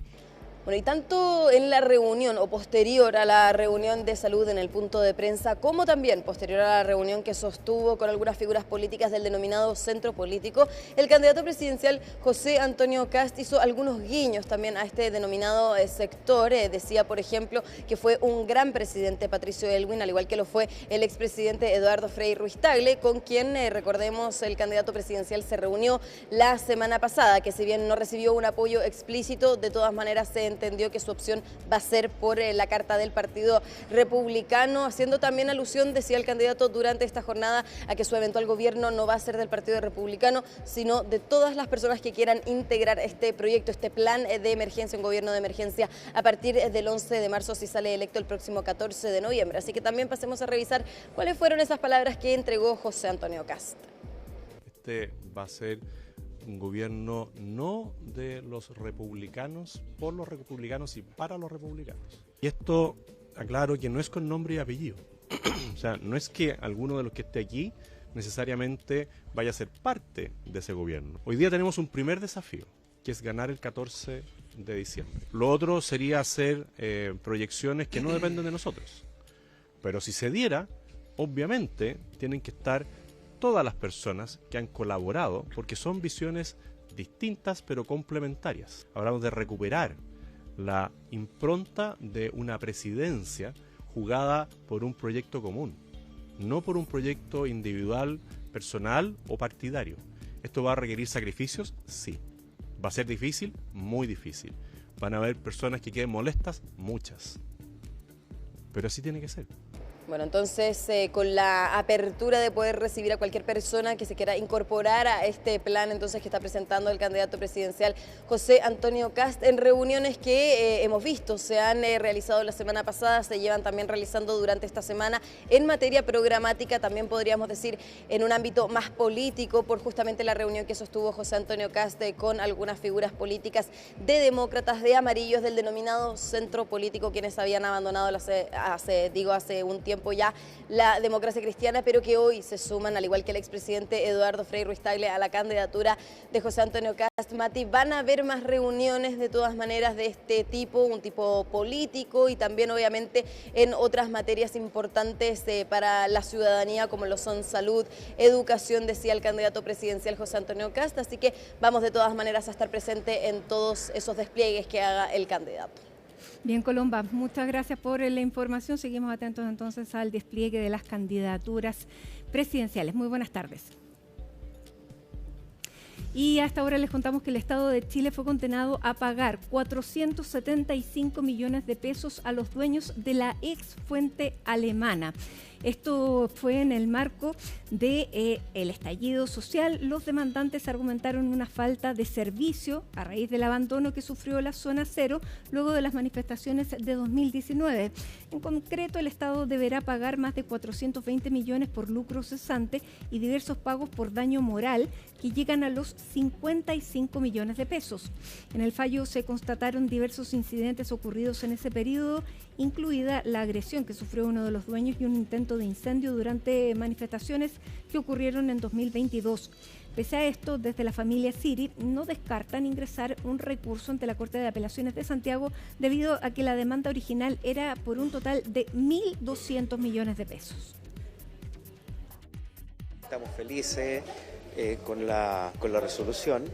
Bueno, y tanto en la reunión o posterior a la reunión de salud en el punto de prensa, como también posterior a la reunión que sostuvo con algunas figuras políticas del denominado centro político, el candidato presidencial José Antonio Kast hizo algunos guiños también a este denominado sector. Decía, por ejemplo, que fue un gran presidente Patricio Aylwin, al igual que lo fue el expresidente Eduardo Frei Ruiz-Tagle, con quien, recordemos, el candidato presidencial se reunió la semana pasada, que si bien no recibió un apoyo explícito, de todas maneras se entendió que su opción va a ser por la carta del Partido Republicano, haciendo también alusión, decía el candidato durante esta jornada, a que su eventual gobierno no va a ser del Partido Republicano, sino de todas las personas que quieran integrar este proyecto, este plan de emergencia, un gobierno de emergencia a partir del 11 de marzo si sale electo el próximo 14 de noviembre. Así que también pasemos a revisar cuáles fueron esas palabras que entregó José Antonio Kast. Este va a ser un gobierno no de los republicanos, por los republicanos y para los republicanos. Y esto, aclaro, que no es con nombre y apellido. O sea, no es que alguno de los que esté aquí necesariamente vaya a ser parte de ese gobierno. Hoy día tenemos un primer desafío, que es ganar el 14 de diciembre. Lo otro sería hacer proyecciones que no dependen de nosotros. Pero si se diera, obviamente tienen que estar todas las personas que han colaborado, porque son visiones distintas pero complementarias. Hablamos de recuperar la impronta de una presidencia jugada por un proyecto común, no por un proyecto individual, personal o partidario. ¿Esto va a requerir sacrificios? Sí. ¿Va a ser difícil? Muy difícil. ¿Van a haber personas que queden molestas? Muchas. Pero así tiene que ser. Bueno, entonces con la apertura de poder recibir a cualquier persona que se quiera incorporar a este plan entonces que está presentando el candidato presidencial José Antonio Kast, en reuniones que hemos visto se han realizado la semana pasada, se llevan también realizando durante esta semana en materia programática, también podríamos decir en un ámbito más político, por justamente la reunión que sostuvo José Antonio Kast con algunas figuras políticas de demócratas, de amarillos, del denominado centro político, quienes habían abandonado hace un tiempo ya la democracia cristiana, pero que hoy se suman, al igual que el expresidente Eduardo Frei Ruiz-Tagle, a la candidatura de José Antonio Kast. Mati, van a haber más reuniones de todas maneras de este tipo, un tipo político y también obviamente en otras materias importantes para la ciudadanía, como lo son salud, educación, decía el candidato presidencial José Antonio Kast, así que vamos de todas maneras a estar presente en todos esos despliegues que haga el candidato. Bien, Colomba, muchas gracias por la información. Seguimos atentos entonces al despliegue de las candidaturas presidenciales. Muy buenas tardes. Y a esta hora les contamos que el Estado de Chile fue condenado a pagar 475 millones de pesos a los dueños de la ex fuente alemana. Esto fue en el marco del estallido social. Los demandantes argumentaron una falta de servicio a raíz del abandono que sufrió la zona cero luego de las manifestaciones de 2019. En concreto, el Estado deberá pagar más de 420 millones por lucro cesante y diversos pagos por daño moral que llegan a los 55 millones de pesos. En el fallo se constataron diversos incidentes ocurridos en ese periodo, incluida la agresión que sufrió uno de los dueños y un intento de incendio durante manifestaciones que ocurrieron en 2022. Pese a esto, desde la familia Siri no descartan ingresar un recurso ante la Corte de Apelaciones de Santiago debido a que la demanda original era por un total de 1.200 millones de pesos. Estamos felices con la resolución,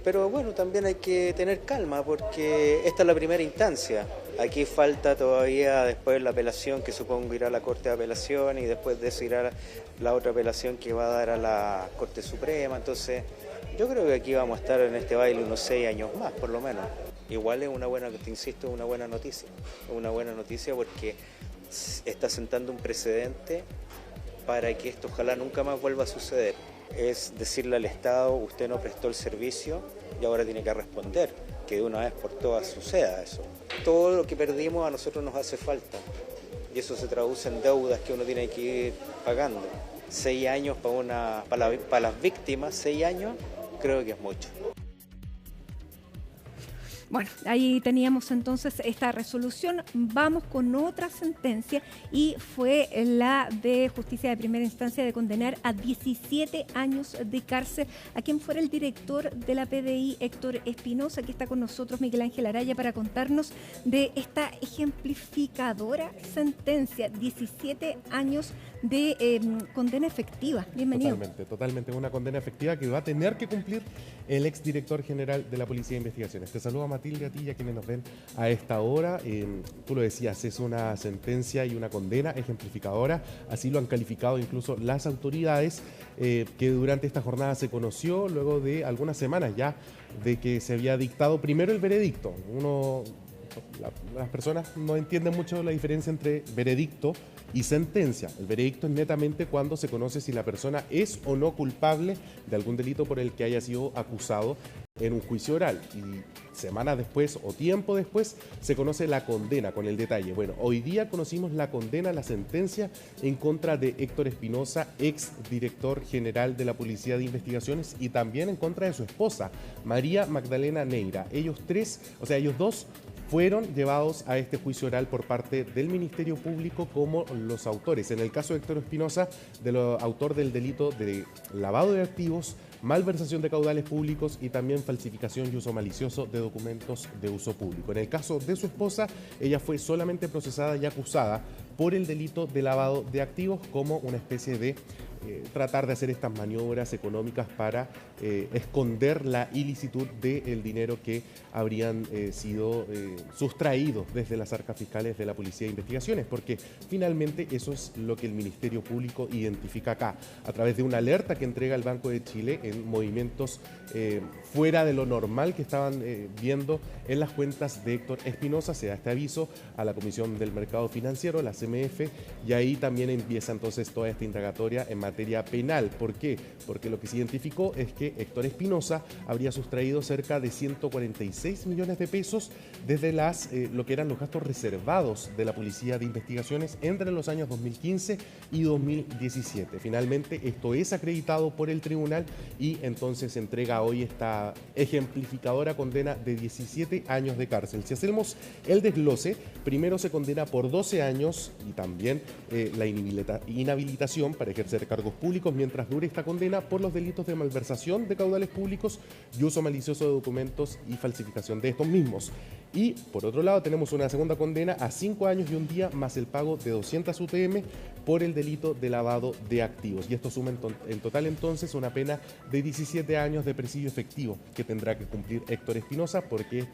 pero bueno, también hay que tener calma porque esta es la primera instancia. Aquí falta todavía después la apelación, que supongo irá a la Corte de Apelación, y después de eso irá la otra apelación que va a dar a la Corte Suprema. Entonces yo creo que aquí vamos a estar en este baile unos 6 años más, por lo menos. Igual es una buena, te insisto, una buena noticia. Una buena noticia porque está sentando un precedente para que esto ojalá nunca más vuelva a suceder. Es decirle al Estado, usted no prestó el servicio y ahora tiene que responder, que de una vez por todas suceda eso. Todo lo que perdimos a nosotros nos hace falta y eso se traduce en deudas que uno tiene que ir pagando. 6 años para las víctimas, 6 años creo que es mucho. Bueno, ahí teníamos entonces esta resolución. Vamos con otra sentencia y fue la de justicia de primera instancia de condenar a 17 años de cárcel a quien fuera el director de la PDI, Héctor Espinosa. Aquí está con nosotros Miguel Ángel Araya para contarnos de esta ejemplificadora sentencia, 17 años de condena efectiva. Bienvenido. Totalmente una condena efectiva que va a tener que cumplir el exdirector general de la Policía de Investigaciones. Te saludo a Matilde, a ti y a quienes nos ven a esta hora. Tú lo decías, es una sentencia y una condena ejemplificadora, así lo han calificado incluso las autoridades, que durante esta jornada se conoció luego de algunas semanas ya de que se había dictado primero el veredicto. Las personas no entienden mucho la diferencia entre veredicto y sentencia. El veredicto es netamente cuando se conoce si la persona es o no culpable de algún delito por el que haya sido acusado en un juicio oral, y semanas después o tiempo después se conoce la condena con el detalle. Bueno, hoy día conocimos la condena, la sentencia en contra de Héctor Espinosa, ex director general de la Policía de Investigaciones, y también en contra de su esposa, María Magdalena Neira. Ellos dos fueron llevados a este juicio oral por parte del Ministerio Público como los autores. En el caso de Héctor Espinosa, autor del delito de lavado de activos, malversación de caudales públicos y también falsificación y uso malicioso de documentos de uso público. En el caso de su esposa, ella fue solamente procesada y acusada por el delito de lavado de activos como una especie de tratar de hacer estas maniobras económicas para esconder la ilicitud del dinero que habrían sido sustraídos desde las arcas fiscales de la Policía de Investigaciones, porque finalmente eso es lo que el Ministerio Público identifica acá, a través de una alerta que entrega el Banco de Chile en movimientos fuera de lo normal que estaban viendo en las cuentas de Héctor Espinosa. Se da este aviso a la Comisión del Mercado Financiero, la CMF, y ahí también empieza entonces toda esta indagatoria en materia penal. ¿Por qué? Porque lo que se identificó es que Héctor Espinosa habría sustraído cerca de 146 millones de pesos desde lo que eran los gastos reservados de la Policía de Investigaciones entre los años 2015 y 2017. Finalmente, esto es acreditado por el tribunal y entonces se entrega hoy esta ejemplificadora condena de 17 años de cárcel. Si hacemos el desglose, primero se condena por 12 años y también la inhabilitación para ejercer cargos públicos mientras dure esta condena por los delitos de malversación de caudales públicos y uso malicioso de documentos y falsificación de estos mismos. Y por otro lado tenemos una segunda condena a 5 años y un día más el pago de 200 UTM por el delito de lavado de activos. Y esto suma en total entonces una pena de 17 años de presidio efectivo que tendrá que cumplir Héctor Espinosa, porque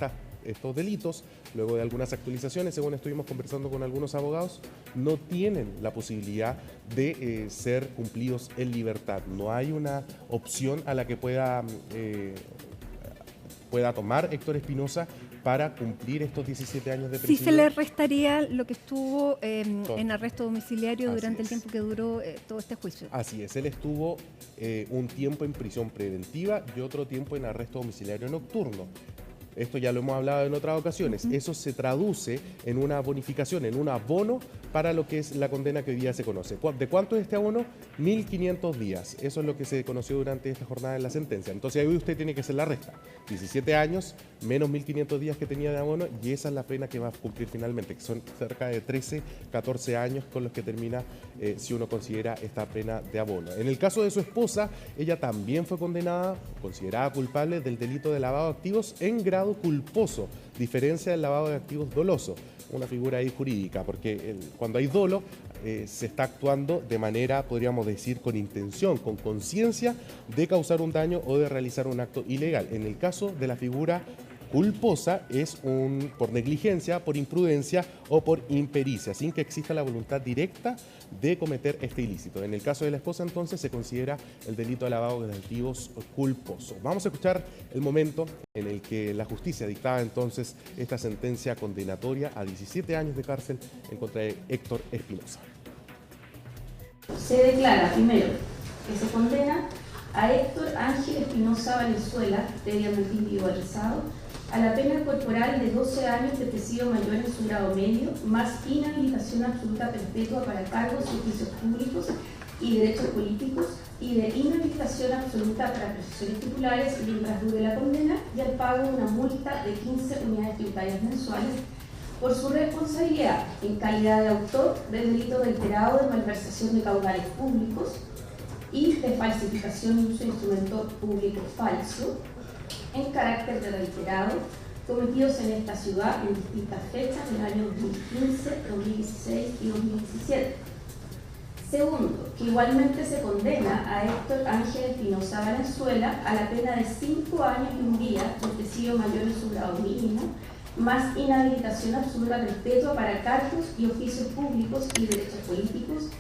estos delitos, luego de algunas actualizaciones, según estuvimos conversando con algunos abogados, no tienen la posibilidad de ser cumplidos en libertad. No hay una opción a la que pueda tomar Héctor Espinosa para cumplir estos 17 años de prisión. Sí se le restaría lo que estuvo en arresto domiciliario durante el tiempo que duró todo este juicio. Así es, él estuvo un tiempo en prisión preventiva y otro tiempo en arresto domiciliario nocturno. Esto ya lo hemos hablado en otras ocasiones. Eso se traduce en una bonificación, en un abono para lo que es la condena que hoy día se conoce. ¿De cuánto es este abono? 1.500 días. Eso es lo que se conoció durante esta jornada en la sentencia. Entonces ahí usted tiene que hacer la resta. 17 años menos 1.500 días que tenía de abono, y esa es la pena que va a cumplir finalmente, que son cerca de 13, 14 años con los que termina si uno considera esta pena de abono. En el caso de su esposa, ella también fue condenada, considerada culpable del delito de lavado de activos en grado culposo, diferencia del lavado de activos doloso, una figura ahí jurídica, porque cuando hay dolo se está actuando de manera, podríamos decir, con intención, con conciencia de causar un daño o de realizar un acto ilegal. En el caso de la figura culposa es por negligencia, por imprudencia o por impericia, sin que exista la voluntad directa de cometer este ilícito. En el caso de la esposa, entonces, se considera el delito de lavado de activos culposo. Vamos a escuchar el momento en el que la justicia dictaba entonces esta sentencia condenatoria a 17 años de cárcel en contra de Héctor Espinosa. Se declara, primero, que se condena a Héctor Ángel Espinosa Valenzuela, previamente individualizado, a la pena corporal de 12 años de presidio mayor en su grado medio, más inhabilitación absoluta perpetua para cargos y oficios públicos y derechos políticos, y de inhabilitación absoluta para profesiones titulares mientras dure la condena, y al pago de una multa de 15 unidades tributarias mensuales por su responsabilidad en calidad de autor del delito reiterado de malversación de caudales públicos y de falsificación y uso de instrumento público falso en carácter de reiterado, cometidos en esta ciudad en distintas fechas del año 2015, 2016 y 2017. Segundo, que igualmente se condena a Héctor Ángel Espinosa Valenzuela a la pena de 5 años y un día por presidio mayor en su grado mínimo, más inhabilitación absoluta perpetua para cargos y oficios públicos y derechos políticos.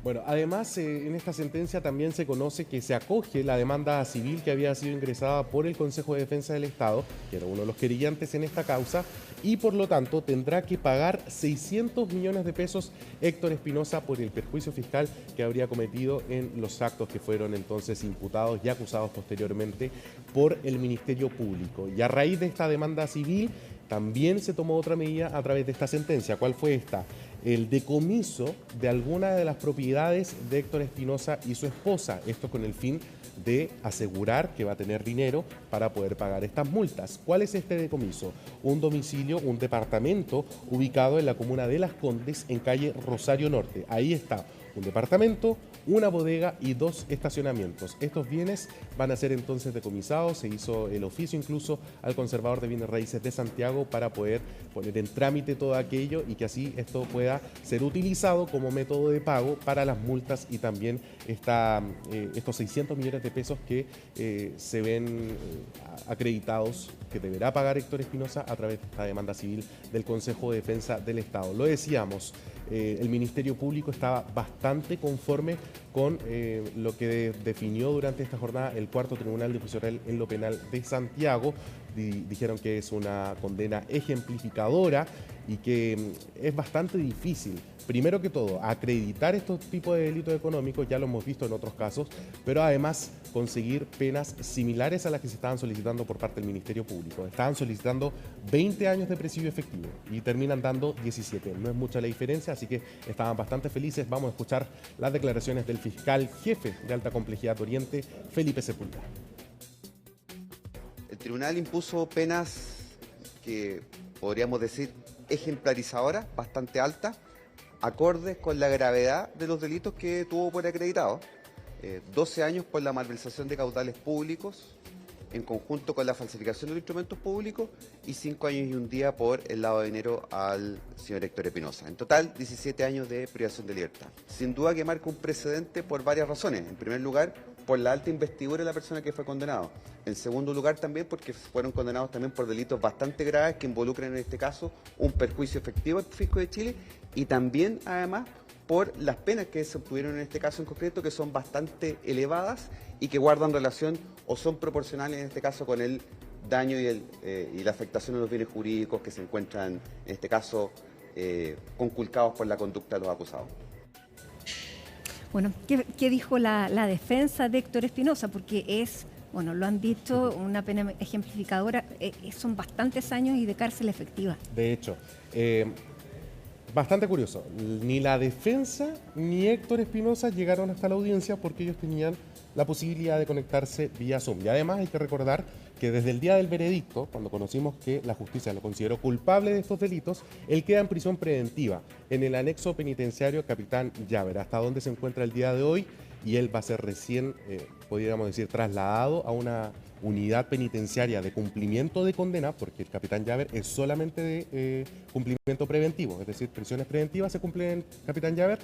Bueno, además en esta sentencia también se conoce que se acoge la demanda civil que había sido ingresada por el Consejo de Defensa del Estado, que era uno de los querellantes en esta causa, y por lo tanto tendrá que pagar 600 millones de pesos Héctor Espinosa por el perjuicio fiscal que habría cometido en los actos que fueron entonces imputados y acusados posteriormente por el Ministerio Público. Y a raíz de esta demanda civil también se tomó otra medida a través de esta sentencia. ¿Cuál fue esta? El decomiso de alguna de las propiedades de Héctor Espinosa y su esposa, esto con el fin de asegurar que va a tener dinero para poder pagar estas multas. ¿Cuál es este decomiso? Un domicilio, un departamento ubicado en la comuna de Las Condes, en calle Rosario Norte. Ahí está un departamento, una bodega y 2 estacionamientos. Estos bienes van a ser entonces decomisados. Se hizo el oficio incluso al conservador de bienes raíces de Santiago para poder poner en trámite todo aquello y que así esto pueda ser utilizado como método de pago para las multas y también estos 600 millones de pesos que se ven acreditados que deberá pagar Héctor Espinosa a través de esta demanda civil del Consejo de Defensa del Estado. Lo decíamos, el Ministerio Público estaba bastante conforme con lo que definió durante esta jornada el Cuarto Tribunal de Juicio Oral en lo Penal de Santiago. Dijeron que es una condena ejemplificadora y que es bastante difícil, primero que todo, acreditar estos tipos de delitos económicos, ya lo hemos visto en otros casos, pero además conseguir penas similares a las que se estaban solicitando por parte del Ministerio Público. Estaban solicitando 20 años de presidio efectivo y terminan dando 17. No es mucha la diferencia, así que estaban bastante felices. Vamos a escuchar las declaraciones del fiscal jefe de Alta Complejidad Oriente, Felipe Sepúlveda. El tribunal impuso penas que podríamos decir ejemplarizadoras, bastante altas, acordes con la gravedad de los delitos que tuvo por acreditado. 12 años por la malversación de caudales públicos, en conjunto con la falsificación de instrumentos públicos, y 5 años y un día por el lavado de dinero al señor Héctor Espinosa. En total, 17 años de privación de libertad. Sin duda que marca un precedente por varias razones. En primer lugar, por la alta investidura de la persona que fue condenado. En segundo lugar, también porque fueron condenados también por delitos bastante graves que involucran en este caso un perjuicio efectivo al fisco de Chile, y también, además, por las penas que se obtuvieron en este caso en concreto, que son bastante elevadas y que guardan relación o son proporcionales en este caso con el daño y la afectación de los bienes jurídicos que se encuentran en este caso conculcados por la conducta de los acusados. Bueno, ¿qué dijo la defensa de Héctor Espinosa? Porque es, bueno, lo han dicho, una pena ejemplificadora, son bastantes años y de cárcel efectiva. De hecho, bastante curioso, ni la defensa ni Héctor Espinosa llegaron hasta la audiencia porque ellos tenían la posibilidad de conectarse vía Zoom. Y además hay que recordar que desde el día del veredicto, cuando conocimos que la justicia lo consideró culpable de estos delitos, él queda en prisión preventiva en el anexo penitenciario Capitán Llaver, hasta donde se encuentra el día de hoy, y él va a ser recién, podríamos decir, trasladado a una unidad penitenciaria de cumplimiento de condena, porque el Capitán Llaver es solamente de cumplimiento preventivo, es decir, prisiones preventivas se cumplen en Capitán Llaver,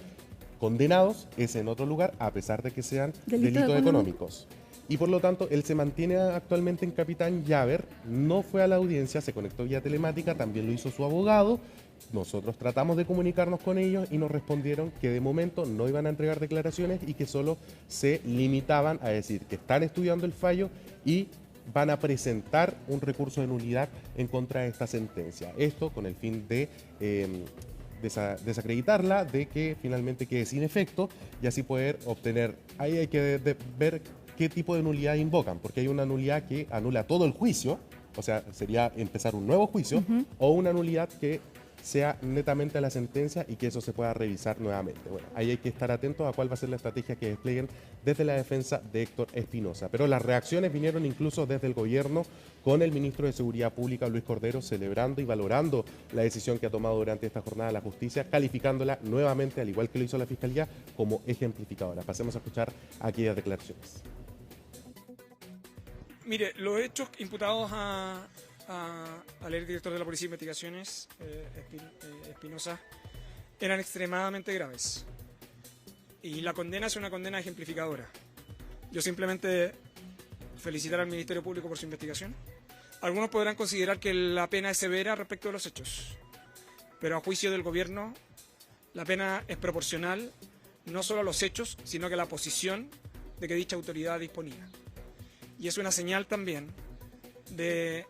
condenados es en otro lugar, a pesar de que sean delitos económicos. Y por lo tanto, él se mantiene actualmente en Capitán Llaver, no fue a la audiencia, se conectó vía telemática, también lo hizo su abogado. Nosotros tratamos de comunicarnos con ellos y nos respondieron que de momento no iban a entregar declaraciones y que solo se limitaban a decir que están estudiando el fallo y van a presentar un recurso de nulidad en contra de esta sentencia. Esto con el fin de desacreditarla, de que finalmente quede sin efecto y así poder obtener, ahí hay que ver qué tipo de nulidad invocan, porque hay una nulidad que anula todo el juicio, o sea, sería empezar un nuevo juicio, o una nulidad que sea netamente a la sentencia y que eso se pueda revisar nuevamente. Bueno, ahí hay que estar atentos a cuál va a ser la estrategia que desplieguen desde la defensa de Héctor Espinosa. Pero las reacciones vinieron incluso desde el gobierno, con el ministro de Seguridad Pública, Luis Cordero, celebrando y valorando la decisión que ha tomado durante esta jornada la justicia, calificándola nuevamente, al igual que lo hizo la Fiscalía, como ejemplificadora. Pasemos a escuchar aquellas declaraciones. Mire, los hechos imputados al director de la Policía de Investigaciones, Espinosa, eran extremadamente graves. Y la condena es una condena ejemplificadora. Yo simplemente felicitar al Ministerio Público por su investigación. Algunos podrán considerar que la pena es severa respecto de los hechos, pero a juicio del gobierno la pena es proporcional no solo a los hechos, sino que a la posición de que dicha autoridad disponía. Y es una señal también de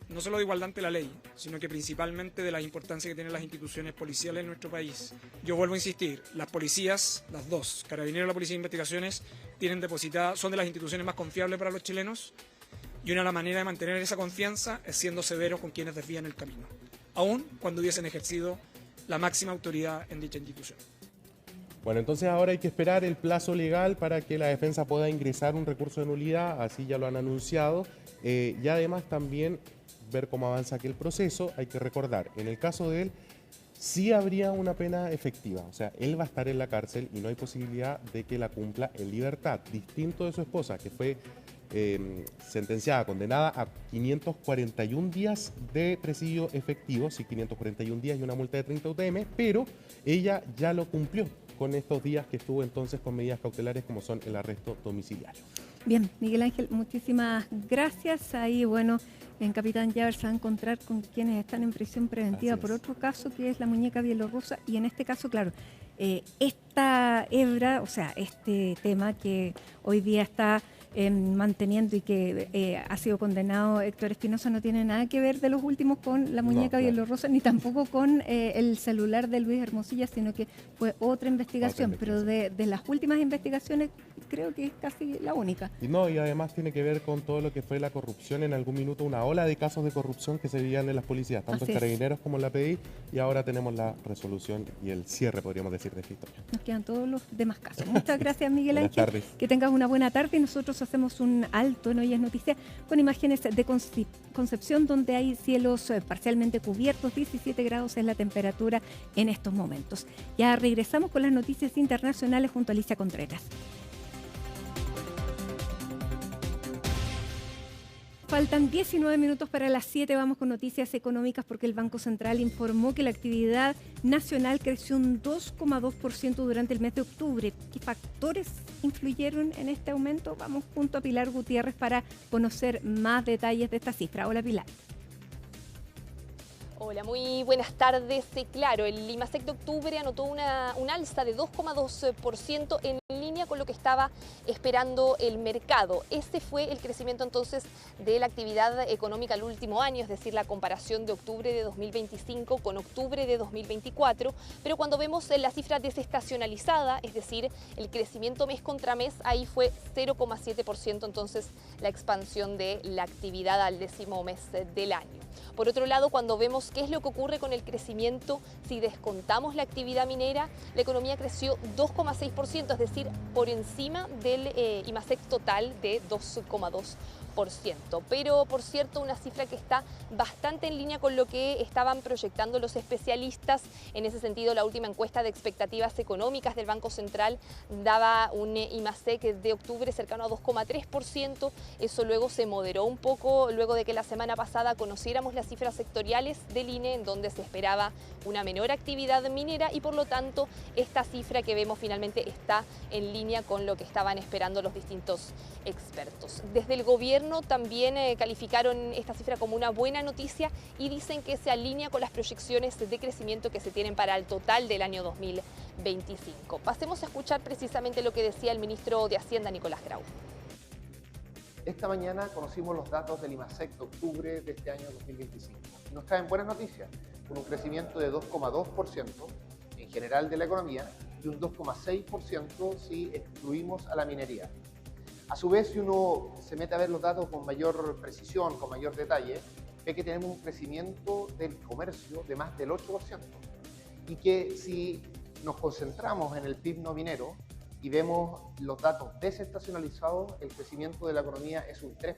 no solo de igualdad ante la ley, sino que principalmente de la importancia que tienen las instituciones policiales en nuestro país. Yo vuelvo a insistir, las policías, las dos, Carabineros y la Policía de Investigaciones, tienen depositada, son de las instituciones más confiables para los chilenos, y una de las maneras de mantener esa confianza es siendo severos con quienes desvían el camino, aun cuando hubiesen ejercido la máxima autoridad en dicha institución. Bueno, entonces ahora hay que esperar el plazo legal para que la defensa pueda ingresar un recurso de nulidad, así ya lo han anunciado, y además también ver cómo avanza aquel proceso. Hay que recordar, en el caso de él, sí habría una pena efectiva. O sea, él va a estar en la cárcel y no hay posibilidad de que la cumpla en libertad. Distinto de su esposa, que fue sentenciada, condenada a 541 días de presidio efectivo, sí, 541 días y una multa de 30 UTM, pero ella ya lo cumplió con estos días que estuvo entonces con medidas cautelares como son el arresto domiciliario. Bien, Miguel Ángel, muchísimas gracias. Ahí, bueno, en Capitán Llaver se va a encontrar con quienes están en prisión preventiva por otro caso, que es la muñeca bielorrusa, y en este caso, claro, esta hebra, o sea, este tema que hoy día está manteniendo y que ha sido condenado Héctor Espinosa no tiene nada que ver de los últimos con la muñeca bielorrusa, ni tampoco con el celular de Luis Hermosilla, sino que fue otra investigación. Pero de las últimas investigaciones creo que es casi la única. Y además tiene que ver con todo lo que fue la corrupción en algún minuto, una ola de casos de corrupción que se vivían en las policías, tanto en Carabineros como en la PDI, y ahora tenemos la resolución y el cierre, podríamos decir, de esta historia. Nos quedan todos los demás casos. Muchas gracias, Miguel Ángel. Buenas tardes. Que tengas una buena tarde y nosotros hacemos un alto en Hoy es Noticia con imágenes de Concepción, donde hay cielos parcialmente cubiertos, 17 grados es la temperatura en estos momentos. Ya regresamos con las noticias internacionales junto a Alicia Contreras. Faltan 19 minutos para las 7, vamos con noticias económicas porque el Banco Central informó que la actividad nacional creció un 2,2% durante el mes de octubre. ¿Qué factores influyeron en este aumento? Vamos junto a Pilar Gutiérrez para conocer más detalles de esta cifra. Hola, Pilar. Hola, muy buenas tardes. Claro, el IMASEC de octubre anotó un alza de 2,2% en línea con lo que estaba esperando el mercado. Este fue el crecimiento entonces de la actividad económica el último año, es decir, la comparación de octubre de 2025 con octubre de 2024. Pero cuando vemos la cifra desestacionalizada, es decir, el crecimiento mes contra mes, ahí fue 0,7% entonces la expansión de la actividad al 10º mes del año. Por otro lado, cuando vemos qué es lo que ocurre con el crecimiento, si descontamos la actividad minera, la economía creció 2,6%, es decir, por encima del IMASEC total de 2,2%. Pero, por cierto, una cifra que está bastante en línea con lo que estaban proyectando los especialistas. En ese sentido, la última encuesta de expectativas económicas del Banco Central daba un IMASEC de octubre cercano a 2,3%. Eso luego se moderó un poco, luego de que la semana pasada conociéramos las cifras sectoriales del INE, en donde se esperaba una menor actividad minera y, por lo tanto, esta cifra que vemos finalmente está en línea con lo que estaban esperando los distintos expertos. Desde el gobierno también calificaron esta cifra como una buena noticia y dicen que se alinea con las proyecciones de crecimiento que se tienen para el total del año 2025. Pasemos a escuchar precisamente lo que decía el ministro de Hacienda, Nicolás Grau. Esta mañana conocimos los datos del IMASEC de octubre de este año 2025. Nos traen buenas noticias, con un crecimiento de 2,2% en general de la economía y un 2,6% si excluimos a la minería. A su vez, si uno se mete a ver los datos con mayor precisión, con mayor detalle, ve que tenemos un crecimiento del comercio de más del 8% y que si nos concentramos en el PIB no minero y vemos los datos desestacionalizados, el crecimiento de la economía es un 3%.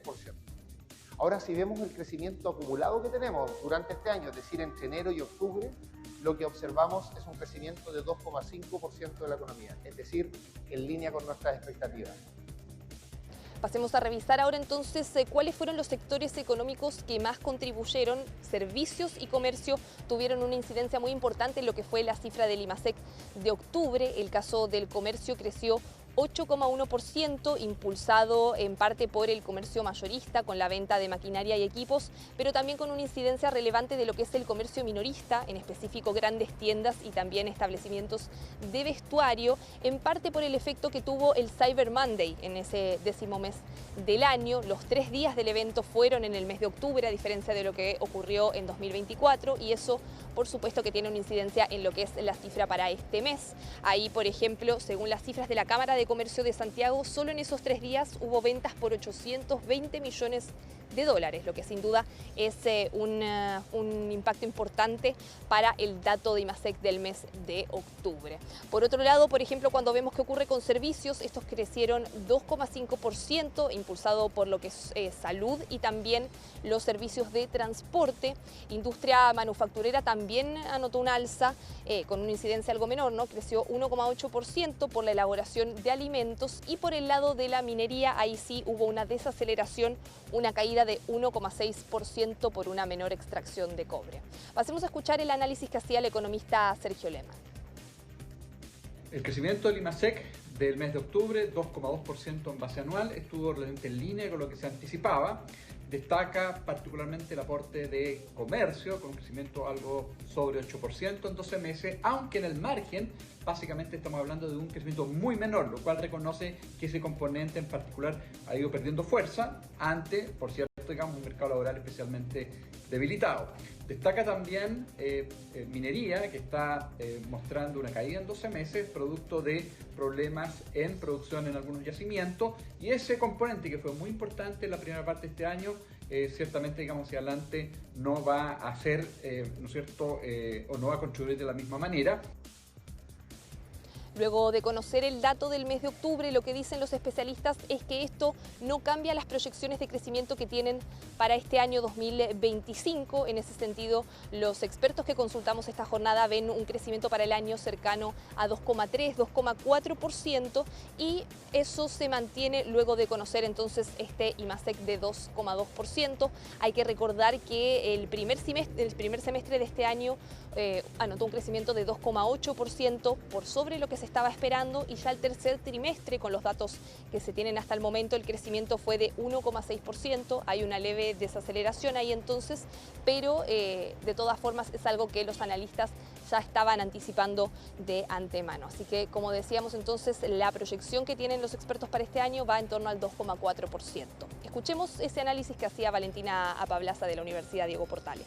Ahora, si vemos el crecimiento acumulado que tenemos durante este año, es decir, entre enero y octubre, lo que observamos es un crecimiento de 2,5% de la economía, es decir, en línea con nuestras expectativas. Pasemos a revisar ahora entonces cuáles fueron los sectores económicos que más contribuyeron. Servicios y comercio tuvieron una incidencia muy importante en lo que fue la cifra del IMASEC de octubre. El caso del comercio creció 8,1%, impulsado en parte por el comercio mayorista con la venta de maquinaria y equipos, pero también con una incidencia relevante de lo que es el comercio minorista, en específico grandes tiendas y también establecimientos de vestuario, en parte por el efecto que tuvo el Cyber Monday en ese 10º mes del año. Los 3 días del evento fueron en el mes de octubre, a diferencia de lo que ocurrió en 2024, y eso, por supuesto, que tiene una incidencia en lo que es la cifra para este mes. Ahí, por ejemplo, según las cifras de la Cámara de Comercio de Santiago, solo en esos 3 días hubo ventas por 820 millones de dólares, lo que sin duda es un impacto importante para el dato de IMASEC del mes de octubre. Por otro lado, por ejemplo, cuando vemos qué ocurre con servicios, estos crecieron 2,5%, impulsado por lo que es salud y también los servicios de transporte. Industria manufacturera también anotó una alza con una incidencia algo menor, ¿no? Creció 1,8% por la elaboración de alimentos, y por el lado de la minería, ahí sí hubo una desaceleración, una caída de 1,6% por una menor extracción de cobre. Pasemos a escuchar el análisis que hacía el economista Sergio Lehmann. El crecimiento del IMASEC del mes de octubre, 2,2% en base anual, estuvo realmente en línea con lo que se anticipaba. Destaca particularmente el aporte de comercio, con un crecimiento algo sobre 8% en 12 meses, aunque en el margen básicamente estamos hablando de un crecimiento muy menor, lo cual reconoce que ese componente en particular ha ido perdiendo fuerza ante, por cierto, digamos, un mercado laboral especialmente debilitado. Destaca también minería, que está mostrando una caída en 12 meses, producto de problemas en producción en algunos yacimientos, y ese componente que fue muy importante en la primera parte de este año, ciertamente, digamos, hacia adelante no va a ser, ¿no es cierto?, o no va a contribuir de la misma manera. Luego de conocer el dato del mes de octubre, lo que dicen los especialistas es que esto no cambia las proyecciones de crecimiento que tienen para este año 2025. En ese sentido, los expertos que consultamos esta jornada ven un crecimiento para el año cercano a 2,3, 2,4%, y eso se mantiene luego de conocer entonces este IMASEC de 2,2%. Hay que recordar que el primer semestre de este año anotó un crecimiento de 2,8% por sobre lo que se estaba esperando, y ya el tercer trimestre, con los datos que se tienen hasta el momento, el crecimiento fue de 1,6%. Hay una leve desaceleración ahí entonces, pero de todas formas es algo que los analistas ya estaban anticipando de antemano. Así que, como decíamos entonces, la proyección que tienen los expertos para este año va en torno al 2,4%. Escuchemos ese análisis que hacía Valentina Apablaza de la Universidad Diego Portales.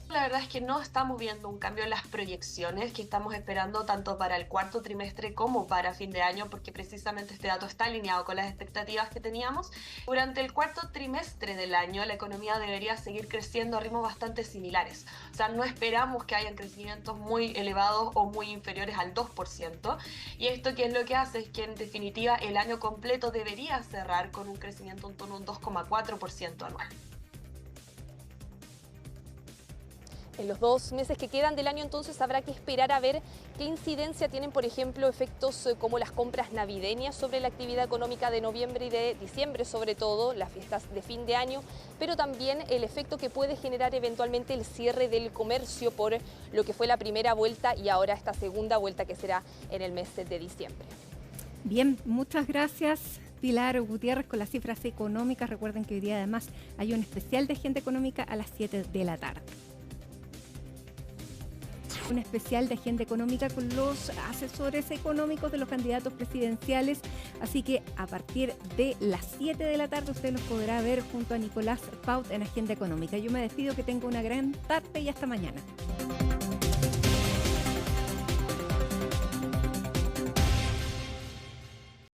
La verdad es que no estamos viendo un cambio en las proyecciones que estamos esperando tanto para el cuarto trimestre como para fin de año, porque precisamente este dato está alineado con las expectativas que teníamos. Durante el cuarto trimestre del año, la economía debería seguir creciendo a ritmos bastante similares. O sea, no esperamos que hayan crecimientos muy elevados o muy inferiores al 2%. Y esto, ¿qué es lo que hace? Es que en definitiva el año completo debería cerrar con un crecimiento en torno a un 2,4% anual. En los 2 meses que quedan del año entonces habrá que esperar a ver qué incidencia tienen, por ejemplo, efectos como las compras navideñas sobre la actividad económica de noviembre y de diciembre, sobre todo las fiestas de fin de año, pero también el efecto que puede generar eventualmente el cierre del comercio por lo que fue la primera vuelta y ahora esta segunda vuelta que será en el mes de diciembre. Bien, muchas gracias, Pilar Gutiérrez, con las cifras económicas. Recuerden que hoy día además hay un especial de Agenda Económica a las 7 de la tarde. Un especial de Agenda Económica con los asesores económicos de los candidatos presidenciales, así que a partir de las 7 de la tarde usted los podrá ver junto a Nicolás Paut en Agenda Económica. Yo me despido, que tenga una gran tarde y hasta mañana.